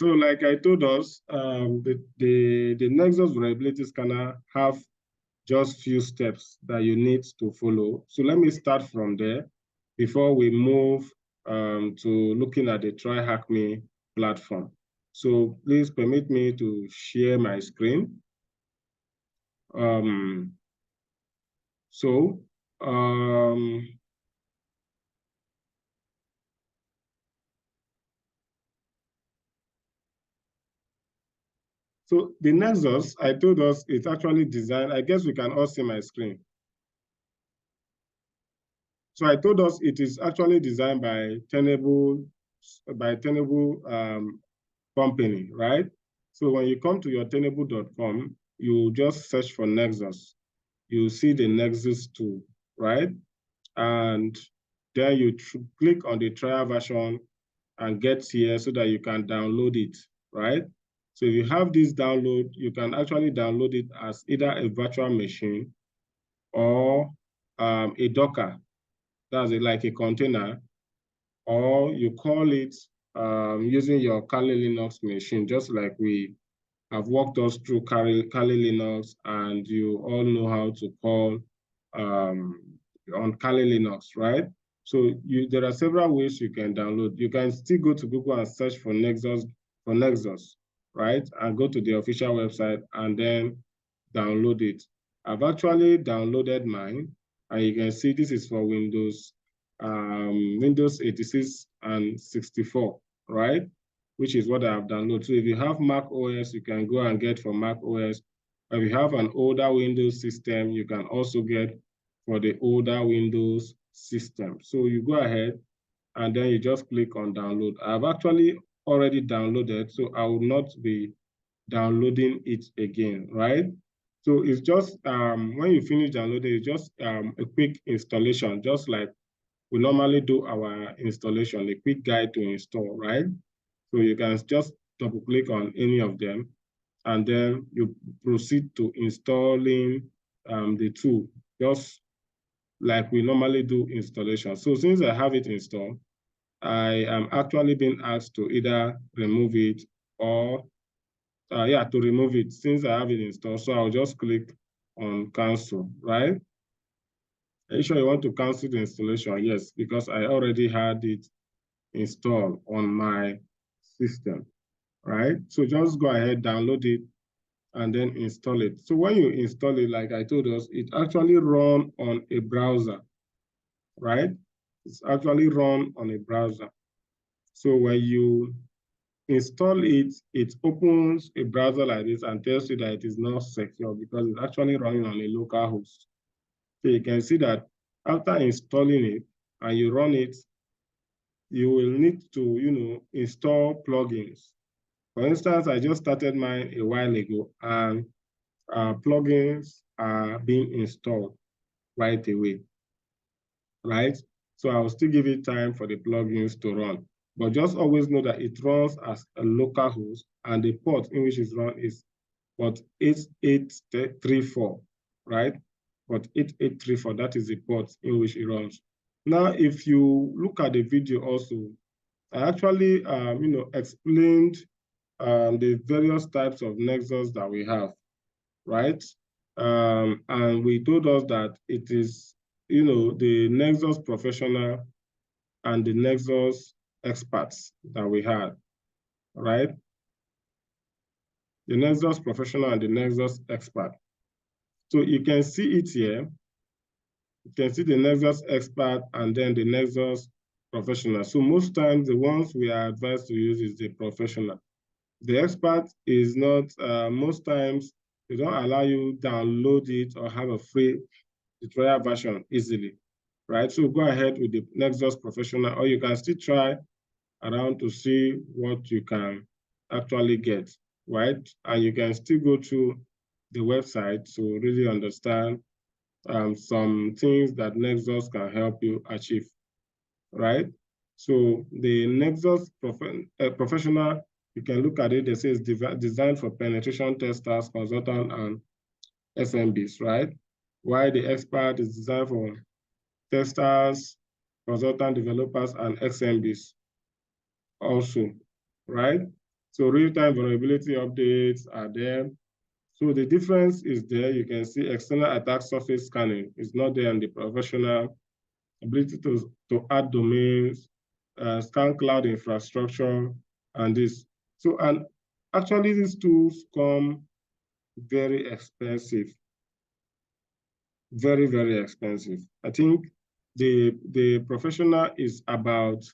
So like I told us, the Nexus vulnerability scanner have just few steps that you need to follow. So let me start from there before we move to looking at the Tryhackme platform. So please permit me to share my screen. Um, so the Nexus, I told us it's actually designed. I guess we can all see my screen. So I told us it is actually designed by Tenable company, right? So when you come to your tenable.com, you just search for Nexus. You see the Nexus tool, right? And then you click on the trial version and get here so that you can download it, right? So if you have this download, you can actually download it as either a virtual machine or a Docker. That's like a container, or you call it using your Kali Linux machine, just like we have walked us through Kali Linux, and you all know how to call on Kali Linux, right? So there are several ways you can download. You can still go to Google and search for Nexus, right? And go to the official website and then download it. I've actually downloaded mine, and you can see this is for Windows 86 and 64, right? Which is what I have downloaded. So if you have Mac OS, you can go and get for Mac OS. If you have an older Windows system, you can also get for the older Windows system. So you go ahead and then you just click on download. I've actually already downloaded, so I will not be downloading it again, right? So it's just, when you finish downloading, it's just a quick installation, just like we normally do our installation, a quick guide to install, right? So you can just double click on any of them, and then you proceed to installing the tool, just like we normally do installation. So since I have it installed, I am actually being asked to either remove it or, to remove it since I have it installed. So I'll just click on cancel, right? Are you sure you want to cancel the installation? Yes, because I already had it installed on my system, right? So just go ahead, download it, and then install it. So when you install it, like I told us, it actually runs on a browser, right? It's actually run on a browser. So when you install it, it opens a browser like this and tells you that it is not secure because it's actually running on a local host. So you can see that after installing it and you run it, you will need to, install plugins. For instance, I just started mine a while ago, and plugins are being installed right away, right? So I'll still give it time for the plugins to run. But just always know that it runs as a local host, and the port in which it's run is port 8834, right? Port 8834, that is the port in which it runs. Now, if you look at the video also, I actually, explained the various types of Nexus that we have, right? And we told us that it is, the Nexus professional and the Nexus experts that we had, right? The Nexus professional and the Nexus expert. So you can see it here. You can see the Nexus expert and then the Nexus professional. So most times the ones we are advised to use is the professional. The expert is not, most times they don't allow you download it or have a free trial version easily, right? So go ahead with the Nexus professional, or you can still try around to see what you can actually get, right? And you can still go to the website to really understand some things that Nexus can help you achieve, right? So the Nexus professional, you can look at it, it says designed for penetration testers, consultants, and SMBs, right? While the expert is designed for testers, consultant developers, and SMBs also, right? So real-time vulnerability updates are there. So the difference is there. You can see external attack surface scanning is not there in the professional. Ability to add domains, scan cloud infrastructure, and this. So, and actually these tools come very expensive, very, very expensive. I think the professional is about,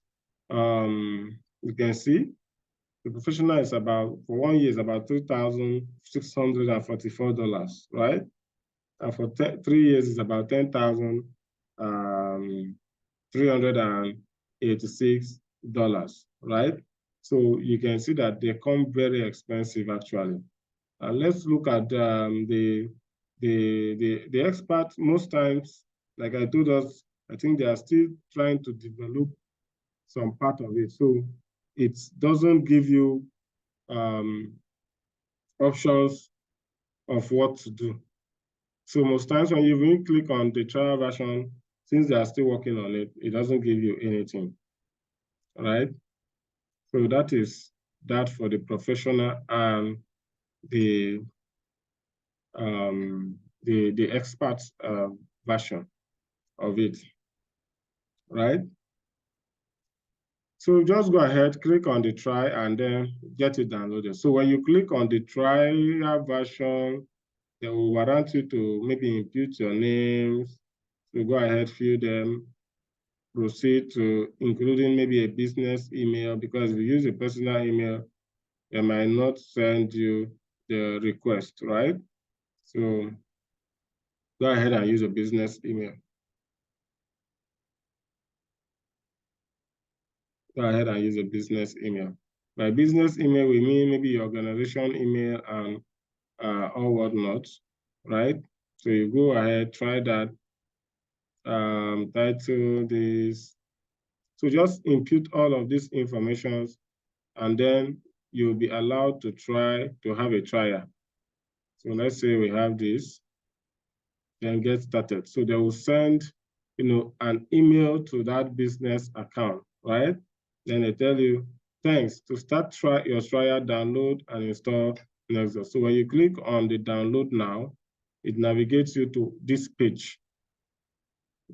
you can see, the professional is about, for 1 year, is about $3,644, right? And for 3 years, it's about $10,386, right? So you can see that they come very expensive, actually. Let's look at the experts. Most times, like I told us, I think they are still trying to develop some part of it. So it doesn't give you options of what to do. So most times when you even click on the trial version, since they are still working on it, it doesn't give you anything, right? So that is that for the professional and the the expert version of it, right? So just go ahead, click on the try, and then get it downloaded. So when you click on the trial version, they will warrant you to maybe input your names. So go ahead, fill them, proceed to including maybe a business email, because if you use a personal email, they might not send you the request, right? So go ahead and use a business email. Go ahead and use a business email. By business email, we mean maybe your organization email and or whatnot, right? So you go ahead, try that, title this. So just input all of these informations, and then you'll be allowed to try to have a trial. So let's say we have this, then get started. So they will send, an email to that business account, right? Then they tell you, thanks, to start your trial, download and install Nexus. So when you click on the download now, it navigates you to this page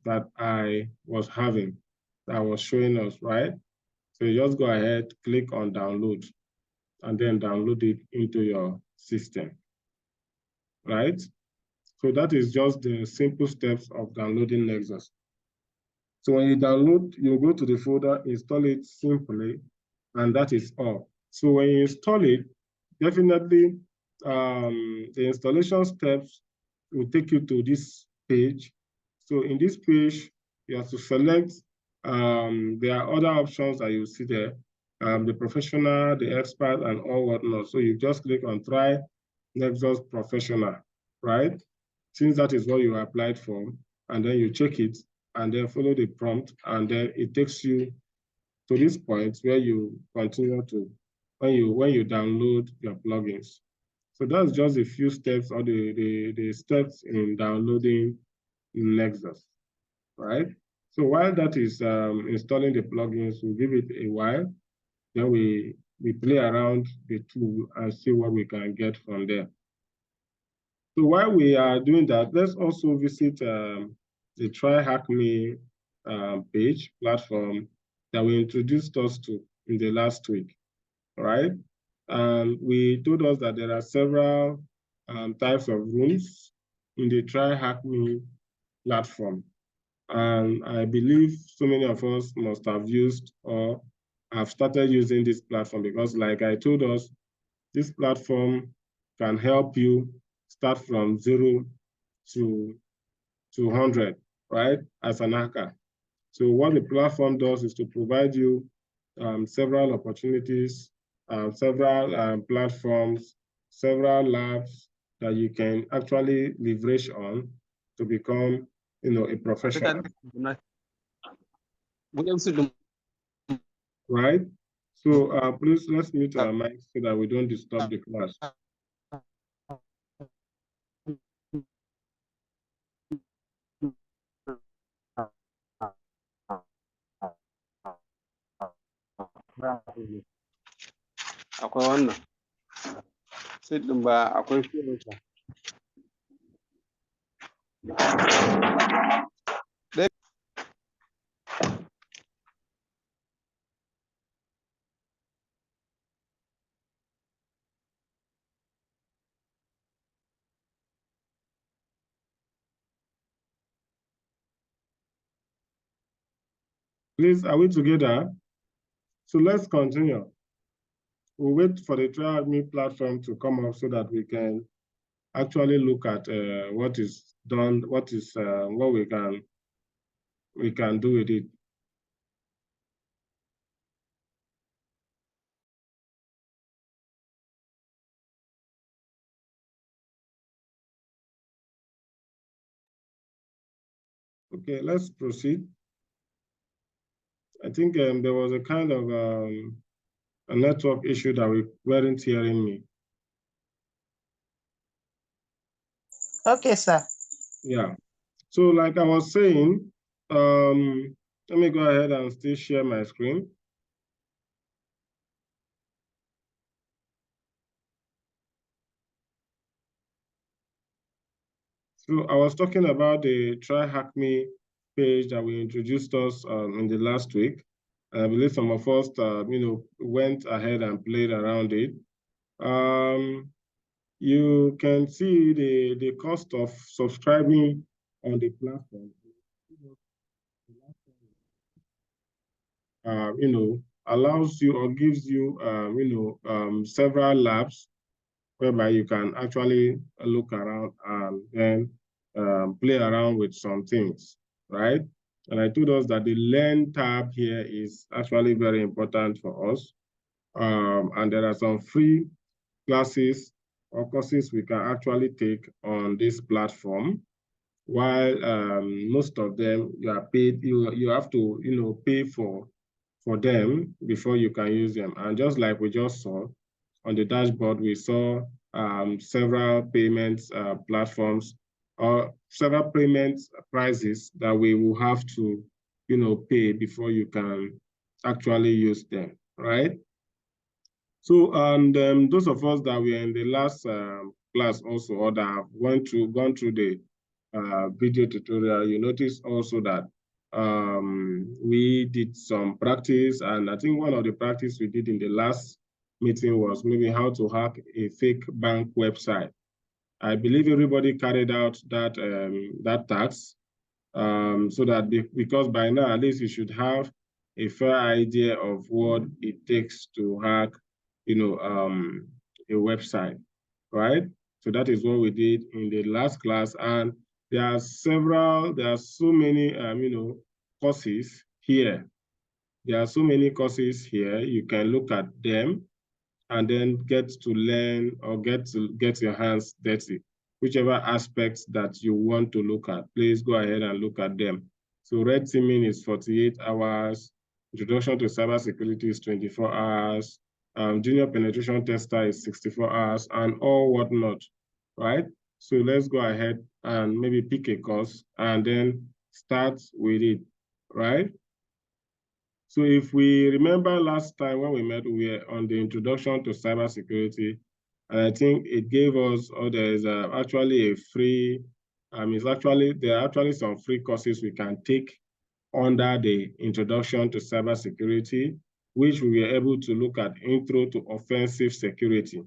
that I was having, that was showing us, right? So you just go ahead, click on download, and then download it into your system, right? So that is just the simple steps of downloading Nexus. So when you download, you go to the folder, install it simply, and that is all. So when you install it, definitely the installation steps will take you to this page. So in this page, you have to select, there are other options that you see there, the professional, the expert, and all whatnot. So you just click on Try Nexus Professional, right? Since that is what you applied for, and then you check it, and then follow the prompt, and then it takes you to this point where you continue to, when you download your plugins. So that's just a few steps, or the steps in downloading Nexus, right? So while that is installing the plugins, we'll give it a while. Then we play around the tool and see what we can get from there. So while we are doing that, let's also visit the Tryhackme page platform that we introduced us to in the last week, right? We told us that there are several types of rooms in the Tryhackme platform. And I believe so many of us must have used or have started using this platform, because like I told us, this platform can help you start from 0 to 100, right, as an hacker. So what the platform does is to provide you several opportunities, several platforms, several labs that you can actually leverage on to become, a professional, right? So please, let's mute our mics so that we don't disturb the class. akwai wannan seed ɗin ba akwai firinsa. Please, are we together? So let's continue. We'll wait for the Tryhackme platform to come up so that we can actually look at what is done, what we can do with it. Okay, let's proceed. I think there was a kind of a network issue that we weren't hearing me. Okay, sir. Yeah. So like I was saying, let me go ahead and still share my screen. So I was talking about the Tryhackme page that we introduced us in the last week. I believe some of us, went ahead and played around it. You can see the cost of subscribing on the platform. Allows you or gives you, several labs whereby you can actually look around and then play around with some things, right? And I told us that the Learn tab here is actually very important for us. And there are some free classes or courses we can actually take on this platform, while most of them you are paid, you have to pay for them before you can use them. And just like we just saw on the dashboard, we saw several payments platforms or several payment prices that we will have to pay before you can actually use them, right? So, and those of us that were in the last class also, or that have gone through the video tutorial, you notice also that we did some practice, and I think one of the practice we did in the last meeting was maybe how to hack a fake bank website. I believe everybody carried out that task, so that because by now at least you should have a fair idea of what it takes to hack, a website, right? So that is what we did in the last class, and there are so many, courses here. There are so many courses here. You can look at them and then get to learn or get your hands dirty. Whichever aspects that you want to look at, please go ahead and look at them. So red teaming is 48 hours, introduction to cybersecurity is 24 hours, junior penetration tester is 64 hours, and all whatnot, right? So let's go ahead and maybe pick a course and then start with it, right? So if we remember last time when we met, we were on the introduction to cybersecurity, and I think it gave us, there is actually a free, there are actually some free courses we can take under the introduction to cybersecurity, which we were able to look at intro to offensive security,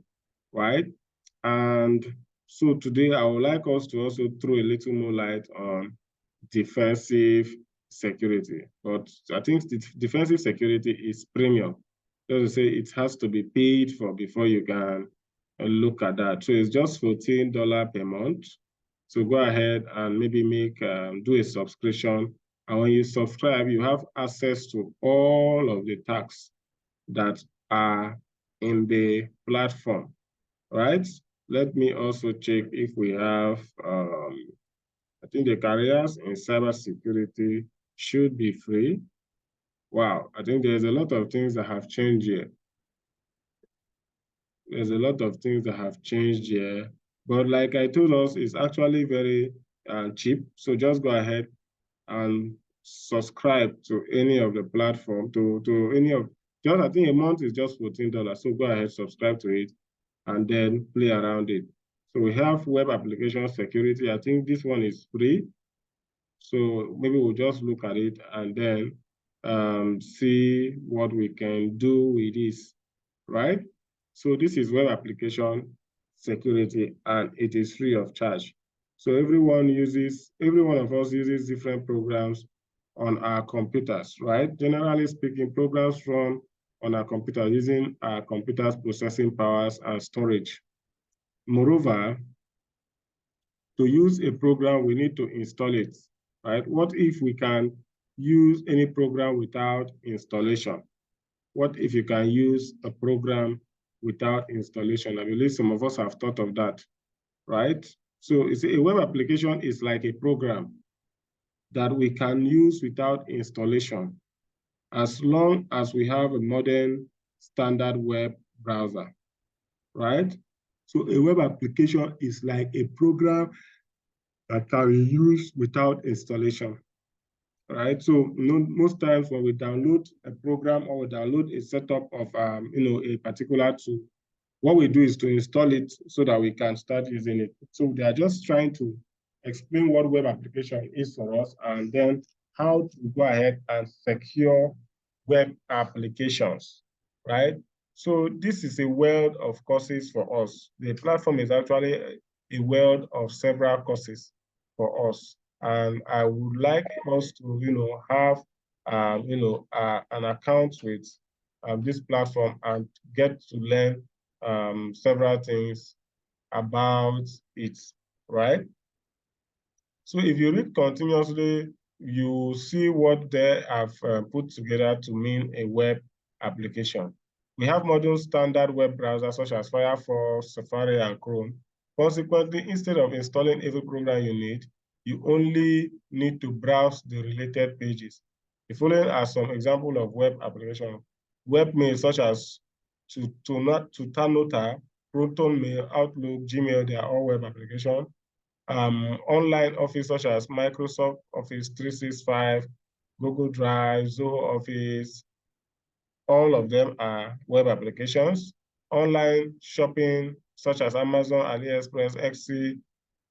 right? And so today I would like us to also throw a little more light on defensive security. But I think the defensive security is premium. Just to say it has to be paid for before you can look at that. So it's just $14 per month. So go ahead and maybe do a subscription. And when you subscribe, you have access to all of the tasks that are in the platform, right? Let me also check if we have, I think the careers in cybersecurity should be free. Wow, I think there's a lot of things that have changed here. There's a lot of things that have changed here. But like I told us, it's actually very cheap. So just go ahead and subscribe to any of the platform, to Just, I think a month is just $14. So go ahead, subscribe to it, and then play around it. So we have web application security. I think this one is free. So maybe we'll just look at it and then see what we can do with this, right? So this is web application security, and it is free of charge. So every one of us uses different programs on our computers, right? Generally speaking, programs run on our computer using our computer's processing powers and storage. Moreover, to use a program, we need to install it, right? What if we can use any program without installation? What if you can use a program without installation? I believe some of us have thought of that, right? So it's a web application is like a program that we can use without installation, as long as we have a modern standard web browser, right? So a web application is like a program that can be used without installation, right? So most times when we download a program or we download a setup of a particular tool, what we do is to install it so that we can start using it. So they are just trying to explain what web application is for us, and then how to go ahead and secure web applications, right? So this is a world of courses for us. The platform is actually a world of several courses for us. And I would like us to, have, an account with this platform and get to learn several things about it, right? So if you read continuously, you see what they have put together to mean a web application. We have modern standard web browsers such as Firefox, Safari, and Chrome. Consequently, instead of installing every program you need, you only need to browse the related pages. The following are some examples of web applications. Webmail such as Tutanota, ProtonMail, Outlook, Gmail, they are all web applications. Online Office such as Microsoft Office 365, Google Drive, Zoho Office, all of them are web applications. Online shopping such as Amazon, AliExpress, Etsy,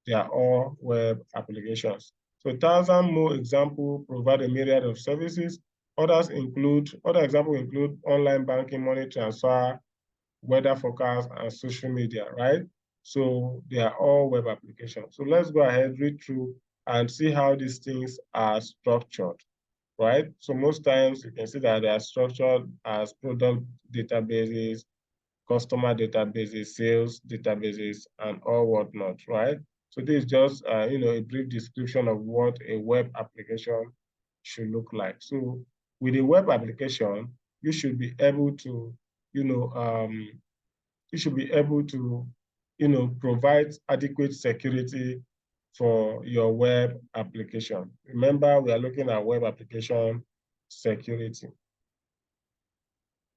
they are all web applications. So 1,000 more examples provide a myriad of services. Other examples include online banking, money transfer, weather forecast, and social media, right? So they are all web applications. So let's go ahead, read through, and see how these things are structured, right? So most times you can see that they are structured as product databases, customer databases, sales databases, and all whatnot, right? So this is just a brief description of what a web application should look like. So with a web application, you should be able to, provide adequate security for your web application. Remember, we are looking at web application security.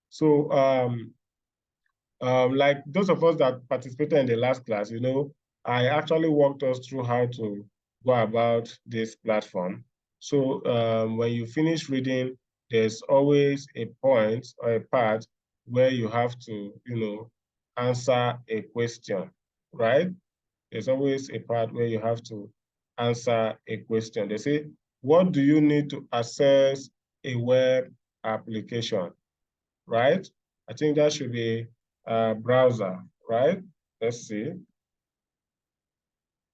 So like those of us that participated in the last class, I actually walked us through how to go about this platform. So when you finish reading, there's always a point or a part where you have to, answer a question, right? There's always a part where you have to answer a question. They say, what do you need to access a web application, right? I think that should be browser, right? Let's see.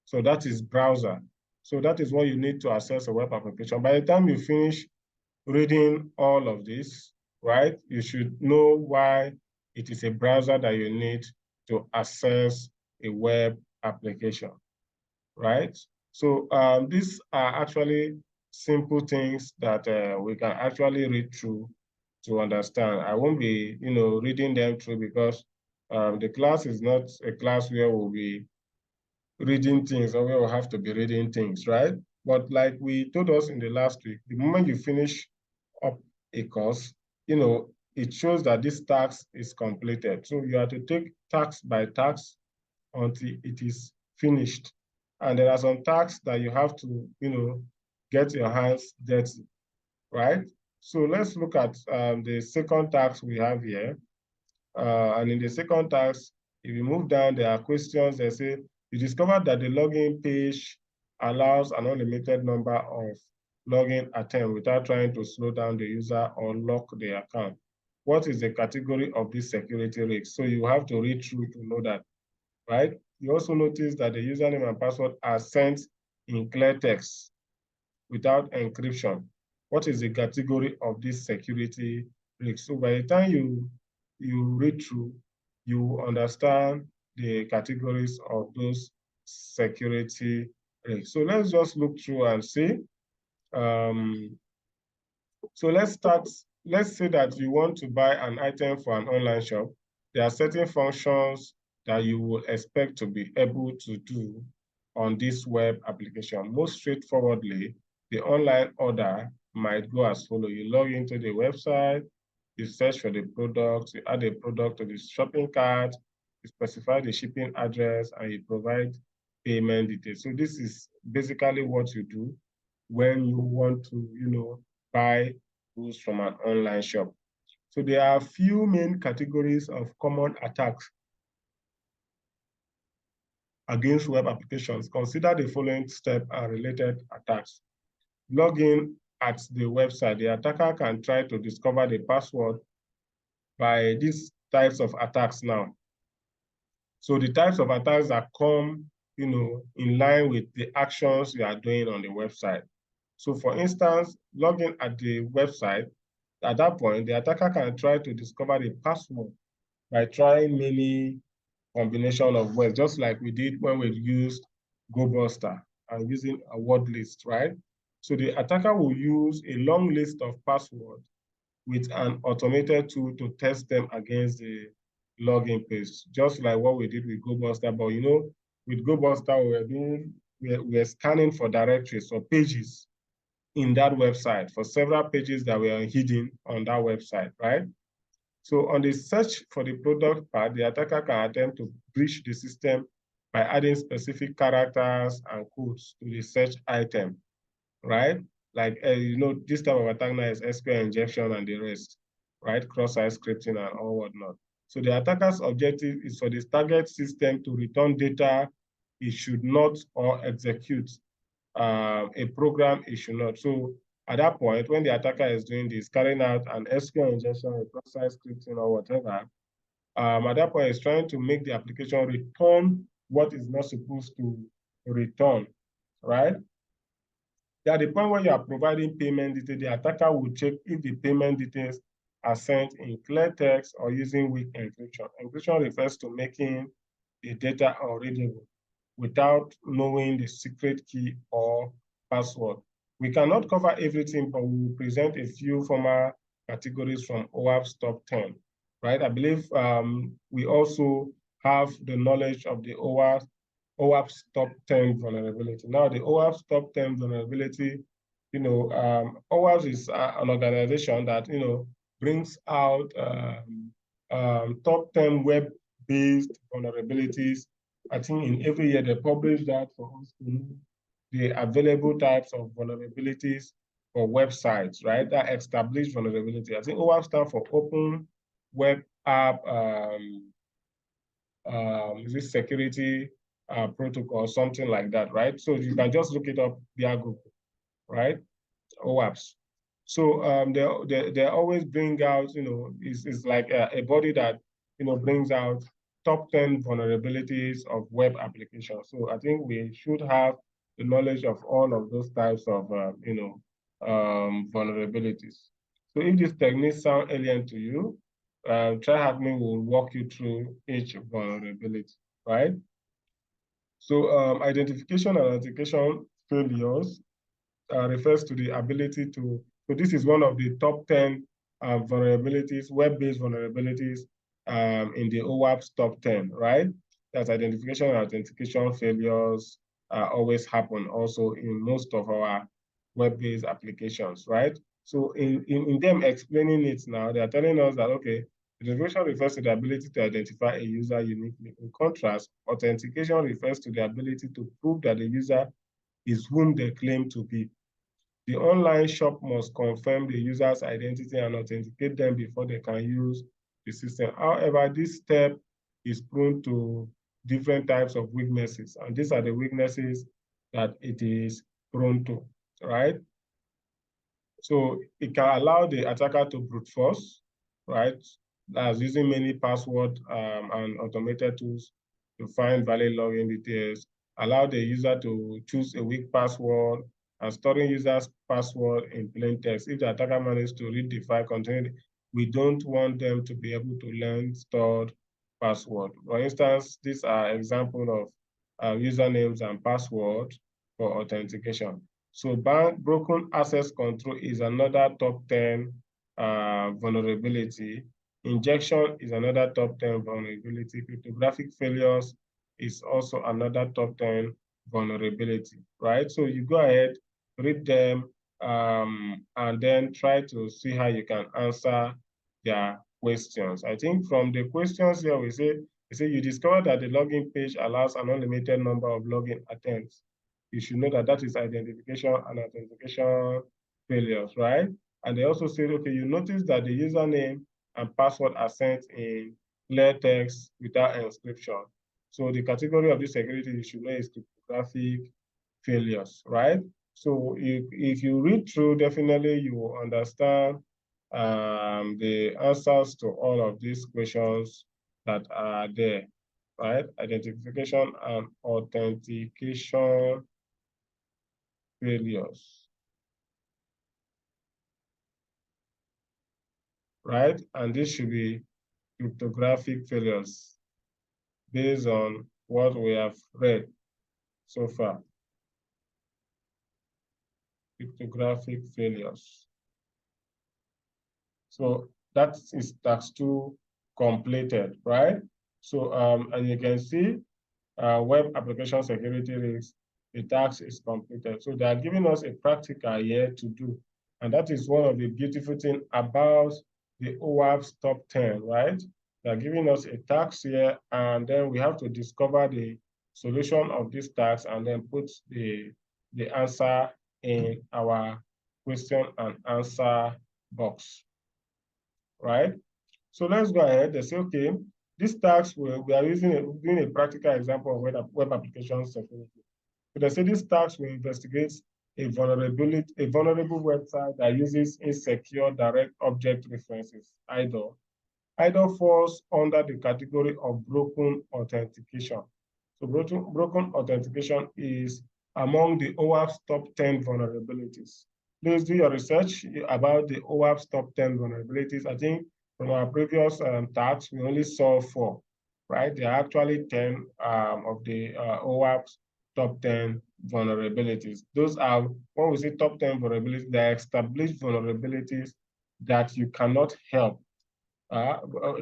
So that is browser. So that is what you need to access a web application. By the time you finish reading all of this, right, you should know why it is a browser that you need to access a web application, right? So these are actually simple things that we can actually read through to understand. I won't be, reading them through because the class is not a class where we'll be reading things or where we'll have to be reading things, right? But like we told us in the last week, the moment you finish up a course, it shows that this task is completed. So you have to take task by task until it is finished. And there are some tasks that you have to, get your hands dirty, right? So let's look at the second task we have here. And in the second task, if you move down, there are questions that say, you discovered that the login page allows an unlimited number of login attempts without trying to slow down the user or lock the account. What is the category of this security risk? So you have to read through to know that, right? You also notice that the username and password are sent in clear text without encryption. What is the category of this security risk? So by the time you read through, you understand the categories of those security risks. So let's just look through and see. So let's start. Let's say that you want to buy an item for an online shop. There are certain functions that you will expect to be able to do on this web application. Most straightforwardly, the online order might go as follows. You log into the website, you search for the product, you add a product to the shopping cart, you specify the shipping address, and you provide payment details. So this is basically what you do when you want to, buy goods from an online shop. So there are a few main categories of common attacks against web applications. Consider the following step and related attacks. Login at the website. The attacker can try to discover the password by these types of attacks now. So the types of attacks that come, in line with the actions you are doing on the website. So for instance, logging at the website, at that point, the attacker can try to discover the password by trying many combination of words, just like we did when we used GoBuster and using a word list, right? So the attacker will use a long list of passwords with an automated tool to test them against the login page, just like what we did with GoBuster. But with GoBuster, we're scanning for directories or pages in that website for several pages that were hidden on that website, right? So on the search for the product part, the attacker can attempt to breach the system by adding specific characters and codes to the search item, right? Like, this type of attack now is SQL injection and the rest, right? Cross-site scripting and all whatnot. So the attacker's objective is for this target system to return data it should not or execute a program it should not. So at that point, when the attacker is doing this, carrying out an SQL injection, a cross-site scripting or whatever, at that point, it's trying to make the application return what is not supposed to return, right? At the point where you are providing payment details, the attacker will check if the payment details are sent in clear text or using weak encryption. Encryption refers to making the data unreadable without knowing the secret key or password. We cannot cover everything, but we will present a few formal categories from OWASP top 10, right? I believe we also have the knowledge of the OWASP top 10 vulnerability. Now, the OWASP top 10 vulnerability, OWASP is an organization that, brings out top 10 web-based vulnerabilities. I think in every year they publish that for us to know the available types of vulnerabilities for websites, right? That established vulnerability. I think OWASP stands for Open Web App this security protocol, something like that, right? So you can just look it up via Google, right? OWASP. So they always bring out, it's like a body that, brings out top 10 vulnerabilities of web applications. So I think we should have the knowledge of all of those types of, vulnerabilities. So if these techniques sound alien to you, Tryhackme will walk you through each vulnerability, right? So identification and authentication failures refers to the ability to, so this is one of the top 10 vulnerabilities, web-based vulnerabilities in the OWASP top 10, right? That's identification and authentication failures always happen also in most of our web-based applications, right? So in them explaining it now, they are telling us that, okay, identification refers to the ability to identify a user uniquely. In contrast, authentication refers to the ability to prove that the user is whom they claim to be. The online shop must confirm the user's identity and authenticate them before they can use the system. However, this step is prone to different types of weaknesses, and these are the weaknesses that it is prone to, right? So it can allow the attacker to brute force, right? That's using many password and automated tools to find valid login details, allow the user to choose a weak password, and storing users' password in plain text. If the attacker manages to read the file containing, we don't want them to be able to learn stored password. For instance, these are examples of usernames and passwords for authentication. So broken access control is another top 10 vulnerability. Injection is another top 10 vulnerability. Cryptographic failures is also another top 10 vulnerability, right? So you go ahead, read them, and then try to see how you can answer their questions. I think from the questions here, we say you discover that the login page allows an unlimited number of login attempts. You should know that that is identification and authentication failures, right? And they also say, okay, you notice that the username and password are sent in clear text without encryption. So the category of this security you should know is cryptographic failures, right? So if you read through, definitely you will understand the answers to all of these questions that are there, right? Identification and authentication failures, right? And this should be cryptographic failures based on what we have read so far. Cryptographic failures. So that is task 2 completed, right? So, and you can see web application security risks, the task is completed. So they are giving us a practical here to do. And that is one of the beautiful things about the OWASP top 10, right? They're giving us a task here, and then we have to discover the solution of this task and then put the answer in our question and answer box, right? So let's go ahead and say, okay, this task we are doing a practical example of web application security. So they say this task will investigate a vulnerable website that uses insecure direct object references, IDOR. IDOR falls under the category of broken authentication. So broken authentication is among the OWASP top 10 vulnerabilities. Please do your research about the OWASP top 10 vulnerabilities. I think from our previous tasks, we only saw 4, right? There are actually 10 of the OWASP top 10 vulnerabilities. Those are, when we say top 10 vulnerabilities, they are established vulnerabilities that you cannot help.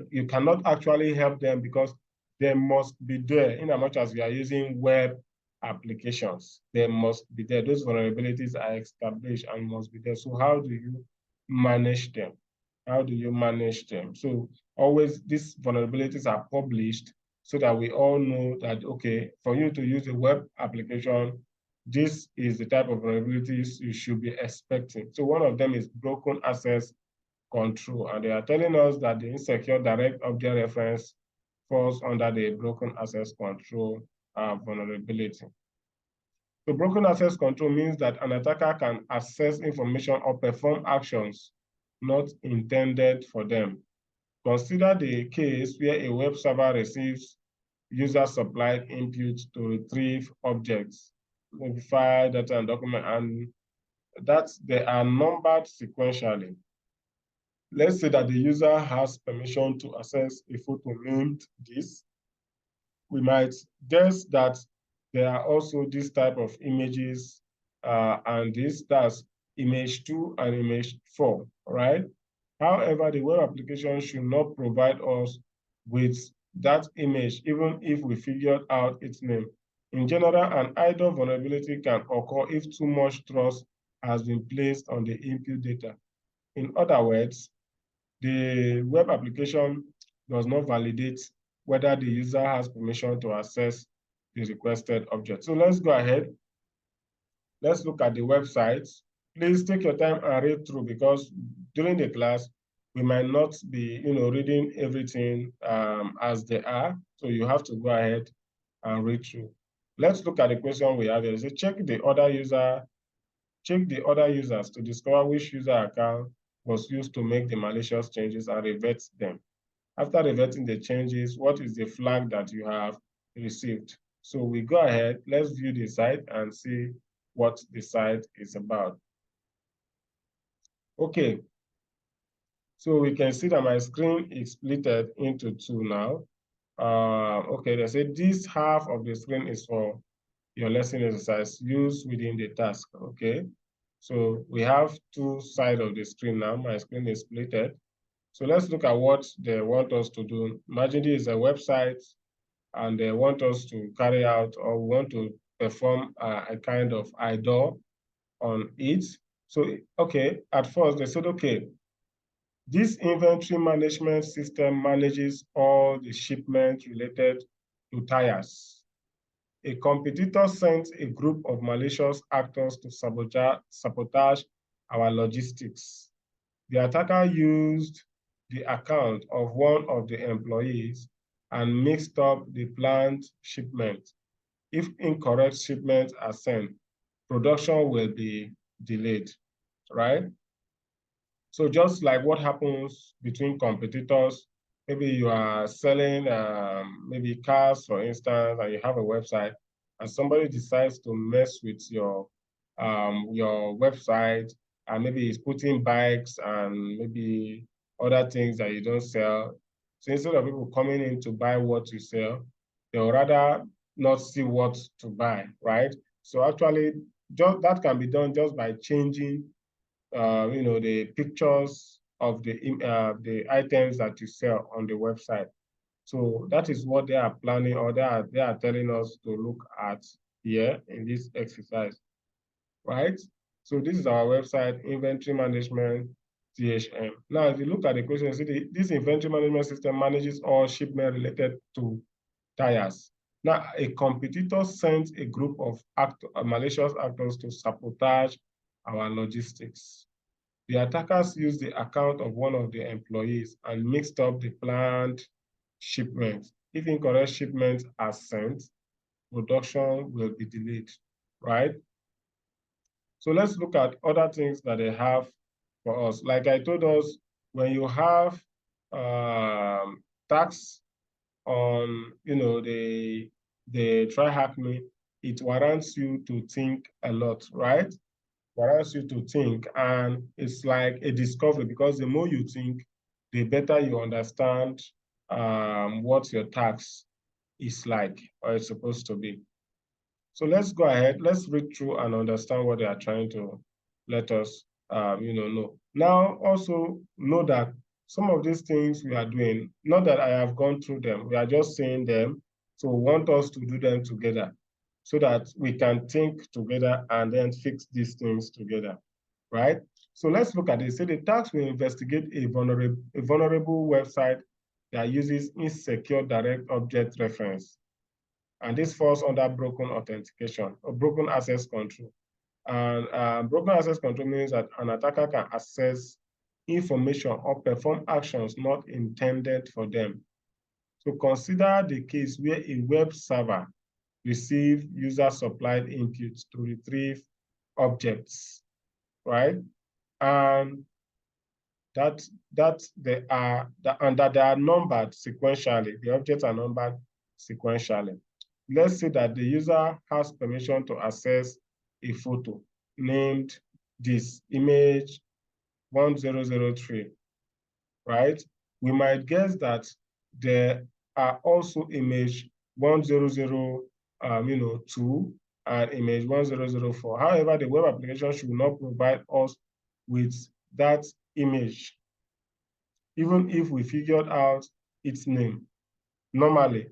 You cannot actually help them because they must be there in as much as we are using web applications. They must be there. Those vulnerabilities are established and must be there. So how do you manage them? How do you manage them? So always these vulnerabilities are published so that we all know that, okay, for you to use a web application, this is the type of vulnerabilities you should be expecting. So one of them is broken access control, and they are telling us that the insecure direct object reference falls under the broken access control vulnerability. So broken access control means that an attacker can access information or perform actions not intended for them. Consider the case where a web server receives user-supplied input to retrieve objects, modify data and document, and that they are numbered sequentially. Let's say that the user has permission to access a photo named this. We might guess that there are also this type of images and that's image 2 and image 4, right? However, the web application should not provide us with that image, even if we figured out its name. In general, an IDOR vulnerability can occur if too much trust has been placed on the input data. In other words, the web application does not validate whether the user has permission to access the requested object. So let's go ahead. Let's look at the website please take your time and read through, because during the class, we might not be, reading everything as they are. So you have to go ahead and read through. Let's look at the question we have here. It says, check the other users to discover which user account was used to make the malicious changes and revert them. After reverting the changes, what is the flag that you have received? So we go ahead, let's view the site and see what the site is about. Okay, so we can see that my screen is split into two now. Okay, they say this half of the screen is for your lesson exercise used within the task. Okay, so we have two sides of the screen now. My screen is split. So let's look at what they want us to do. Imagine this is a website and they want us to carry out, or want to perform a kind of IDOR on it. So, okay, at first they said, okay, this inventory management system manages all the shipments related to tires. A competitor sent a group of malicious actors to sabotage our logistics. The attacker used the account of one of the employees and mixed up the planned shipment. If incorrect shipments are sent, production will be delayed, right? So just like what happens between competitors, maybe you are selling maybe cars, for instance, and you have a website, and somebody decides to mess with your website, and maybe he's putting bikes and maybe other things that you don't sell. So instead of people coming in to buy what you sell, they'll rather not see what to buy, right? So actually, just that can be done just by changing the pictures of the items that you sell on the website. So that is what they are planning, or they are telling us to look at here in this exercise, right? So this is our website, inventory management, THM. Now, if you look at the question, see this inventory management system manages all shipment related to tires. Now, a competitor sent a group of malicious actors to sabotage our logistics. The attackers used the account of one of the employees and mixed up the planned shipments. If incorrect shipments are sent, production will be delayed, right? So let's look at other things that they have for us. Like I told us, when you have tax on, the Tryhackme, it warrants you to think a lot, right? Warrants you to think, and it's like a discovery, because the more you think, the better you understand what your tax is like, or it's supposed to be. So let's go ahead, let's read through and understand what they are trying to let us know. Now, also know that some of these things we are doing, not that I have gone through them, we are just saying them, so we want us to do them together so that we can think together and then fix these things together, right? So let's look at it. So the task will investigate a vulnerable website that uses insecure direct object reference. And this falls under broken authentication or broken access control. And broken access control means that an attacker can access information or perform actions not intended for them. So consider the case where a web server receives user-supplied inputs to retrieve objects, right? And that they are numbered sequentially. The objects are numbered sequentially. Let's say that the user has permission to access a photo named this image 1003, right? We might guess that there are also image 1002 and image 1004. However, the web application should not provide us with that image, even if we figured out its name. Normally,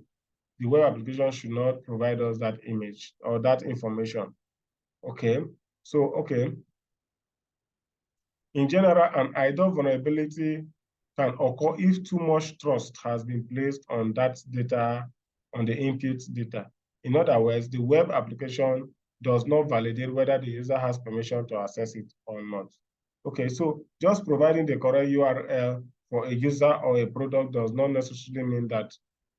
the web application should not provide us that image or that information. Okay, so, okay. In general, an IDOR vulnerability can occur if too much trust has been placed on that data, on the input data. In other words, the web application does not validate whether the user has permission to access it or not. Okay, so just providing the correct URL for a user or a product does not necessarily mean that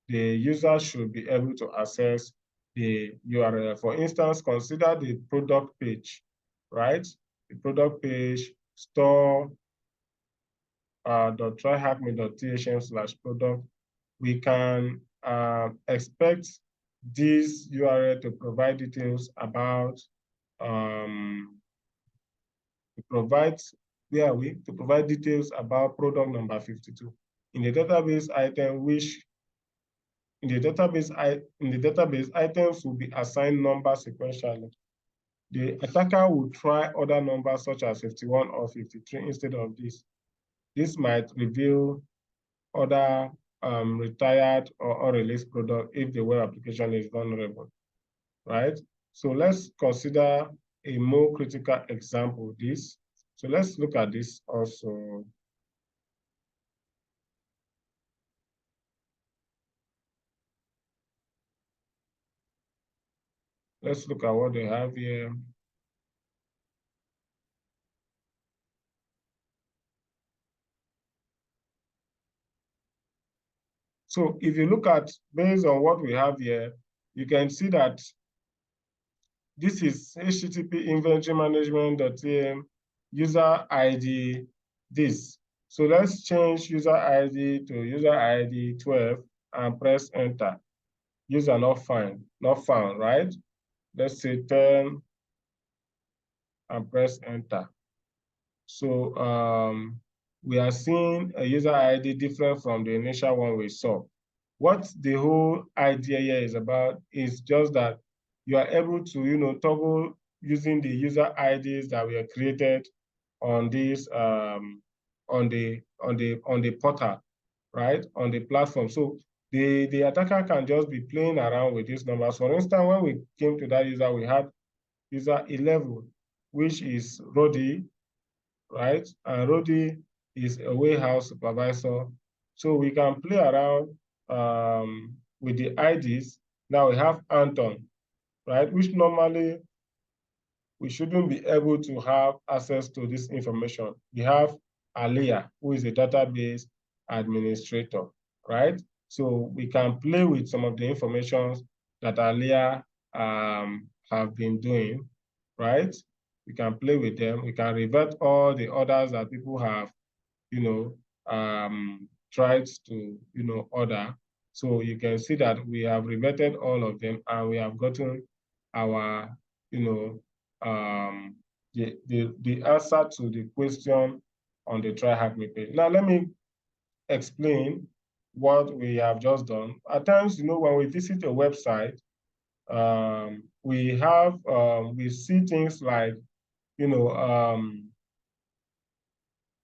the user should be able to access the URL. For instance, consider the product page, right? The product page store .tryhackme.thm/product. We can expect this URL to provide details about to provide details about product number 52 in the database item, which in the database items will be assigned numbers sequentially. The attacker will try other numbers such as 51 or 53 instead of this. This might reveal other retired or unreleased product if the web application is vulnerable, right? So let's consider a more critical example of this. So let's look at this also. Let's look at what they have here. So if you look at, based on what we have here, you can see that this is HTTP inventory management.tm user ID this. So let's change user ID to user ID 12 and press enter. User not found, right? Let's say 10 and press enter. So we are seeing a user ID different from the initial one we saw. What the whole idea here is about is just that you are able to, toggle using the user IDs that were created on this on the portal, right? On the platform. So the attacker can just be playing around with these numbers. For instance, when we came to that user, we had user 11, which is Rodi, right? And Rodi is a warehouse supervisor. So we can play around with the IDs. Now we have Anton, right? Which normally we shouldn't be able to have access to this information. We have Aliyah, who is a database administrator, right? So we can play with some of the information that Aliyah have been doing, right? We can play with them. We can revert all the orders that people have, tried to, order. So you can see that we have reverted all of them and we have gotten our, the answer to the question on the Tryhackme page. Now let me explain what we have just done. At times, when we visit a website, we see things like,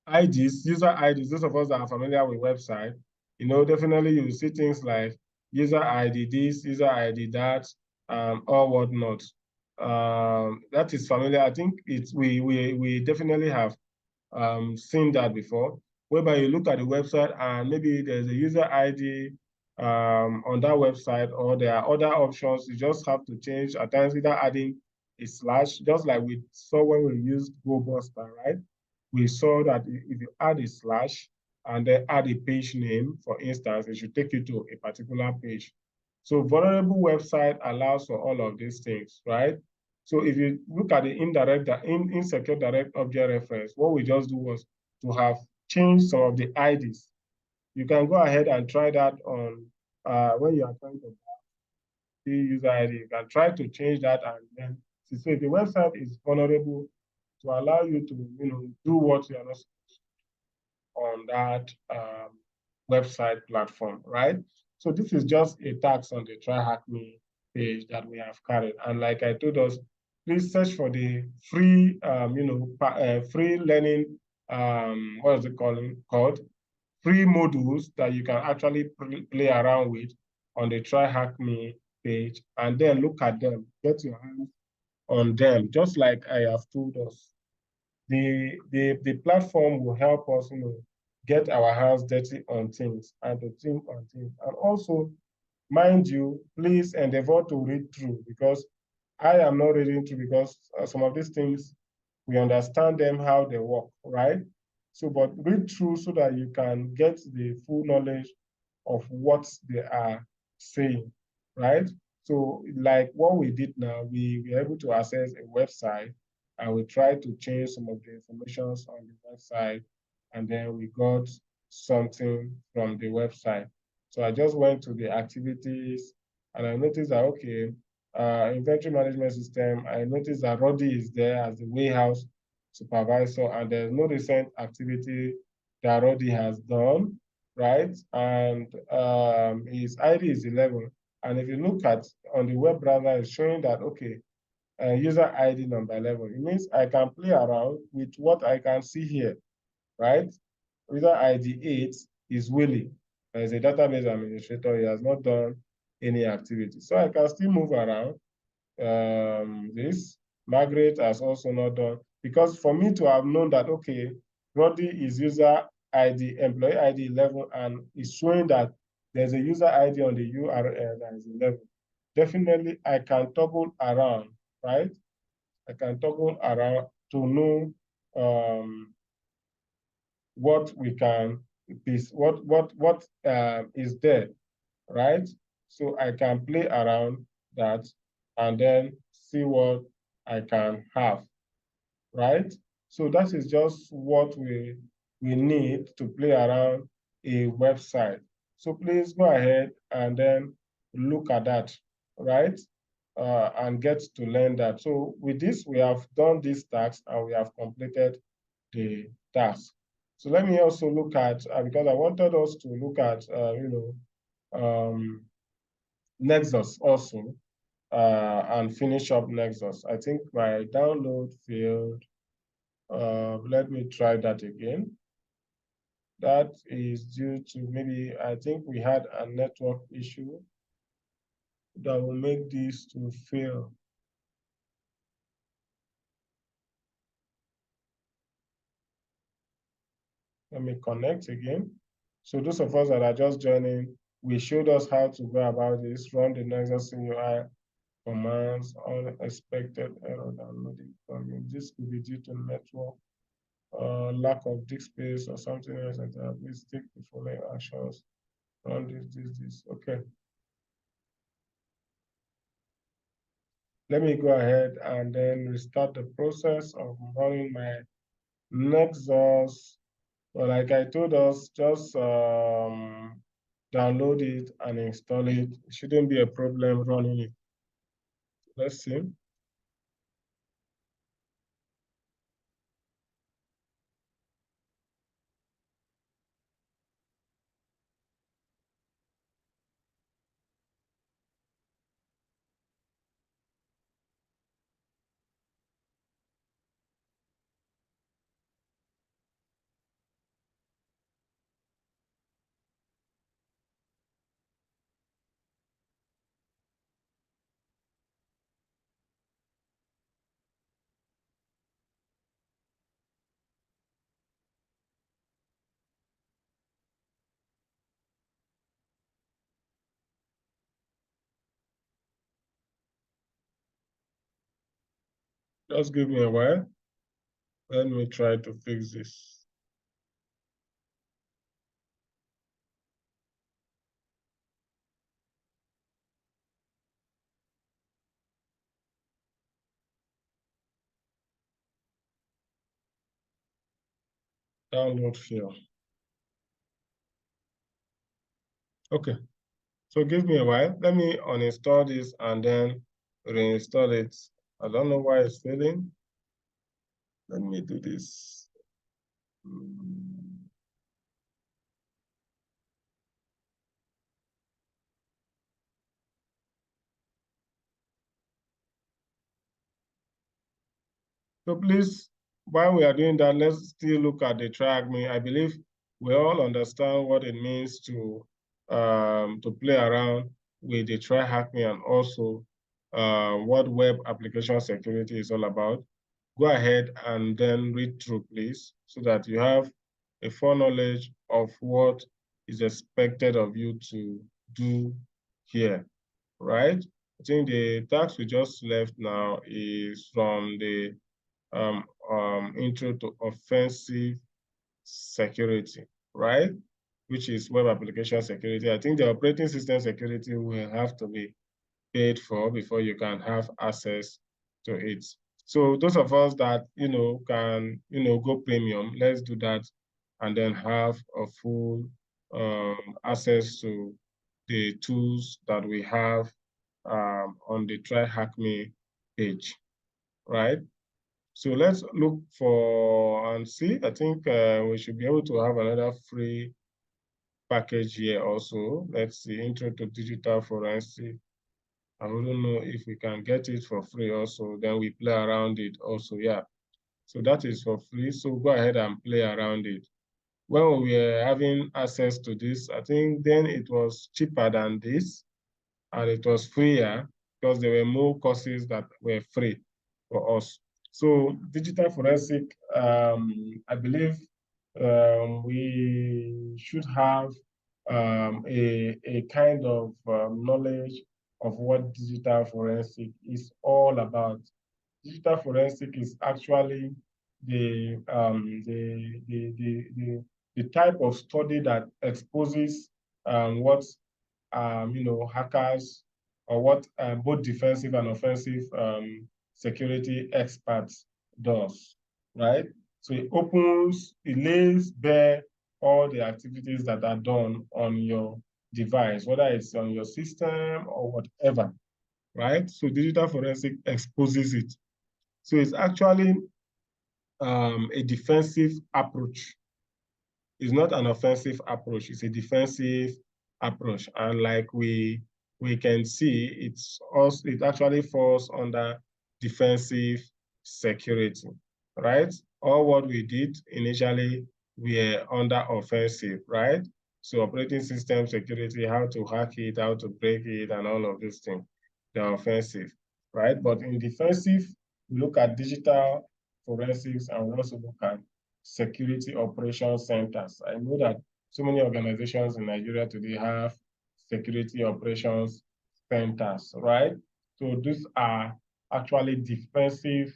IDs, user IDs. Those of us that are familiar with website, definitely you see things like user ID this, user ID that, or whatnot. That is familiar. I think we definitely have seen that before, whereby you look at the website and maybe there's a user ID on that website, or there are other options. You just have to change at times, either adding a slash, just like we saw when we used GoBuster, right? We saw that if you add a slash and then add a page name, for instance, it should take you to a particular page. So vulnerable website allows for all of these things, right? So if you look at the insecure direct object reference, what we just do was to have changed some of the IDs. You can go ahead and try that on when you are trying to see user ID. You can try to change that, and then so if the website is vulnerable, to allow you to do what you are not supposed to on that website platform, right? So this is just a task on the Tryhackme page that we have carried. And like I told us, please search for the free, free learning, what is it called? Free modules that you can actually play around with on the Tryhackme page, and then look at them, get your hands on them, just like I have told us. The platform will help us, get our hands dirty on things and to think on things. And also, mind you, please endeavor to read through, because I am not reading through because some of these things, we understand them, how they work, right? So, but read through so that you can get the full knowledge of what they are saying, right? So, like what we did now, we were able to access a website and we tried to change some of the information on the website, and then we got something from the website. So I just went to the activities and I noticed that, okay, inventory management system, I noticed that Roddy is there as the warehouse supervisor, and there's no recent activity that Roddy has done, right? And his ID is 11. And if you look at on the web browser, it's showing that, okay, user ID number 11. It means I can play around with what I can see here, right? User ID 8 is Willie. As a database administrator, he has not done any activity. So I can still move around this. Margaret has also not done, because for me to have known that, okay, Roddy is user ID, employee ID 11, and it's showing that there's a user ID on the URL that is 11. Definitely, I can toggle around, right? I can toggle around to know what we can what is there, right? So I can play around that and then see what I can have, right? So that is just what we need to play around a website. So please go ahead and then look at that, right? And get to learn that. So with this, we have done these tasks and we have completed the task. So let me also look at, because I wanted us to look at, Nexus also, and finish up Nexus. I think my download failed. Let me try that again. That is due to maybe, I think we had a network issue that will make this to fail. Let me connect again. So those of us that are just joining, we showed us how to go about this, run the Nexus CUI commands, unexpected error downloading plugin. This could be due to network, lack of disk space or something else like that. Please take the following actions. Run this. Okay. Let me go ahead and then restart the process of running my Nexus. But like I told us, just download it and install it. It shouldn't be a problem running it. Let's see. Just give me a while. Let me try to fix this. Download fail. Okay, so give me a while. Let me uninstall this and then reinstall it. I don't know why it's failing. Let me do this. So please, while we are doing that, let's still look at the Tryhackme. I believe we all understand what it means to play around with the Tryhackme and also what web application security is all about. Go ahead and then read through, please, so that you have a full knowledge of what is expected of you to do here, right? I think the task we just left now is from the intro to offensive security, right? Which is web application security. I think the operating system security will have to be paid for before you can have access to it. So those of us that, can, go premium, let's do that and then have a full access to the tools that we have on the Tryhackme page, right? So let's look for and see. I think we should be able to have another free package here also. Let's see, Intro to Digital Forensic. I don't know if we can get it for free also. Then we play around it also, yeah. So that is for free. So go ahead and play around it. When we were having access to this, I think then it was cheaper than this, and it was freer because there were more courses that were free for us. So digital forensic, I believe we should have a kind of knowledge of what digital forensic is all about. Digital forensic is actually the type of study that exposes what hackers or what both defensive and offensive security experts does, right? So it lays bare all the activities that are done on your device, whether it's on your system or whatever, right? So digital forensic exposes it. So it's actually a defensive approach. It's not an offensive approach, it's a defensive approach. And like we can see, it actually falls under defensive security, right? All what we did initially, we are under offensive, right? So operating system security, how to hack it, how to break it, and all of these things, they're offensive, right? But in defensive, we look at digital forensics and we also look at security operations centers. I know that so many organizations in Nigeria today have security operations centers, right? So these are actually defensive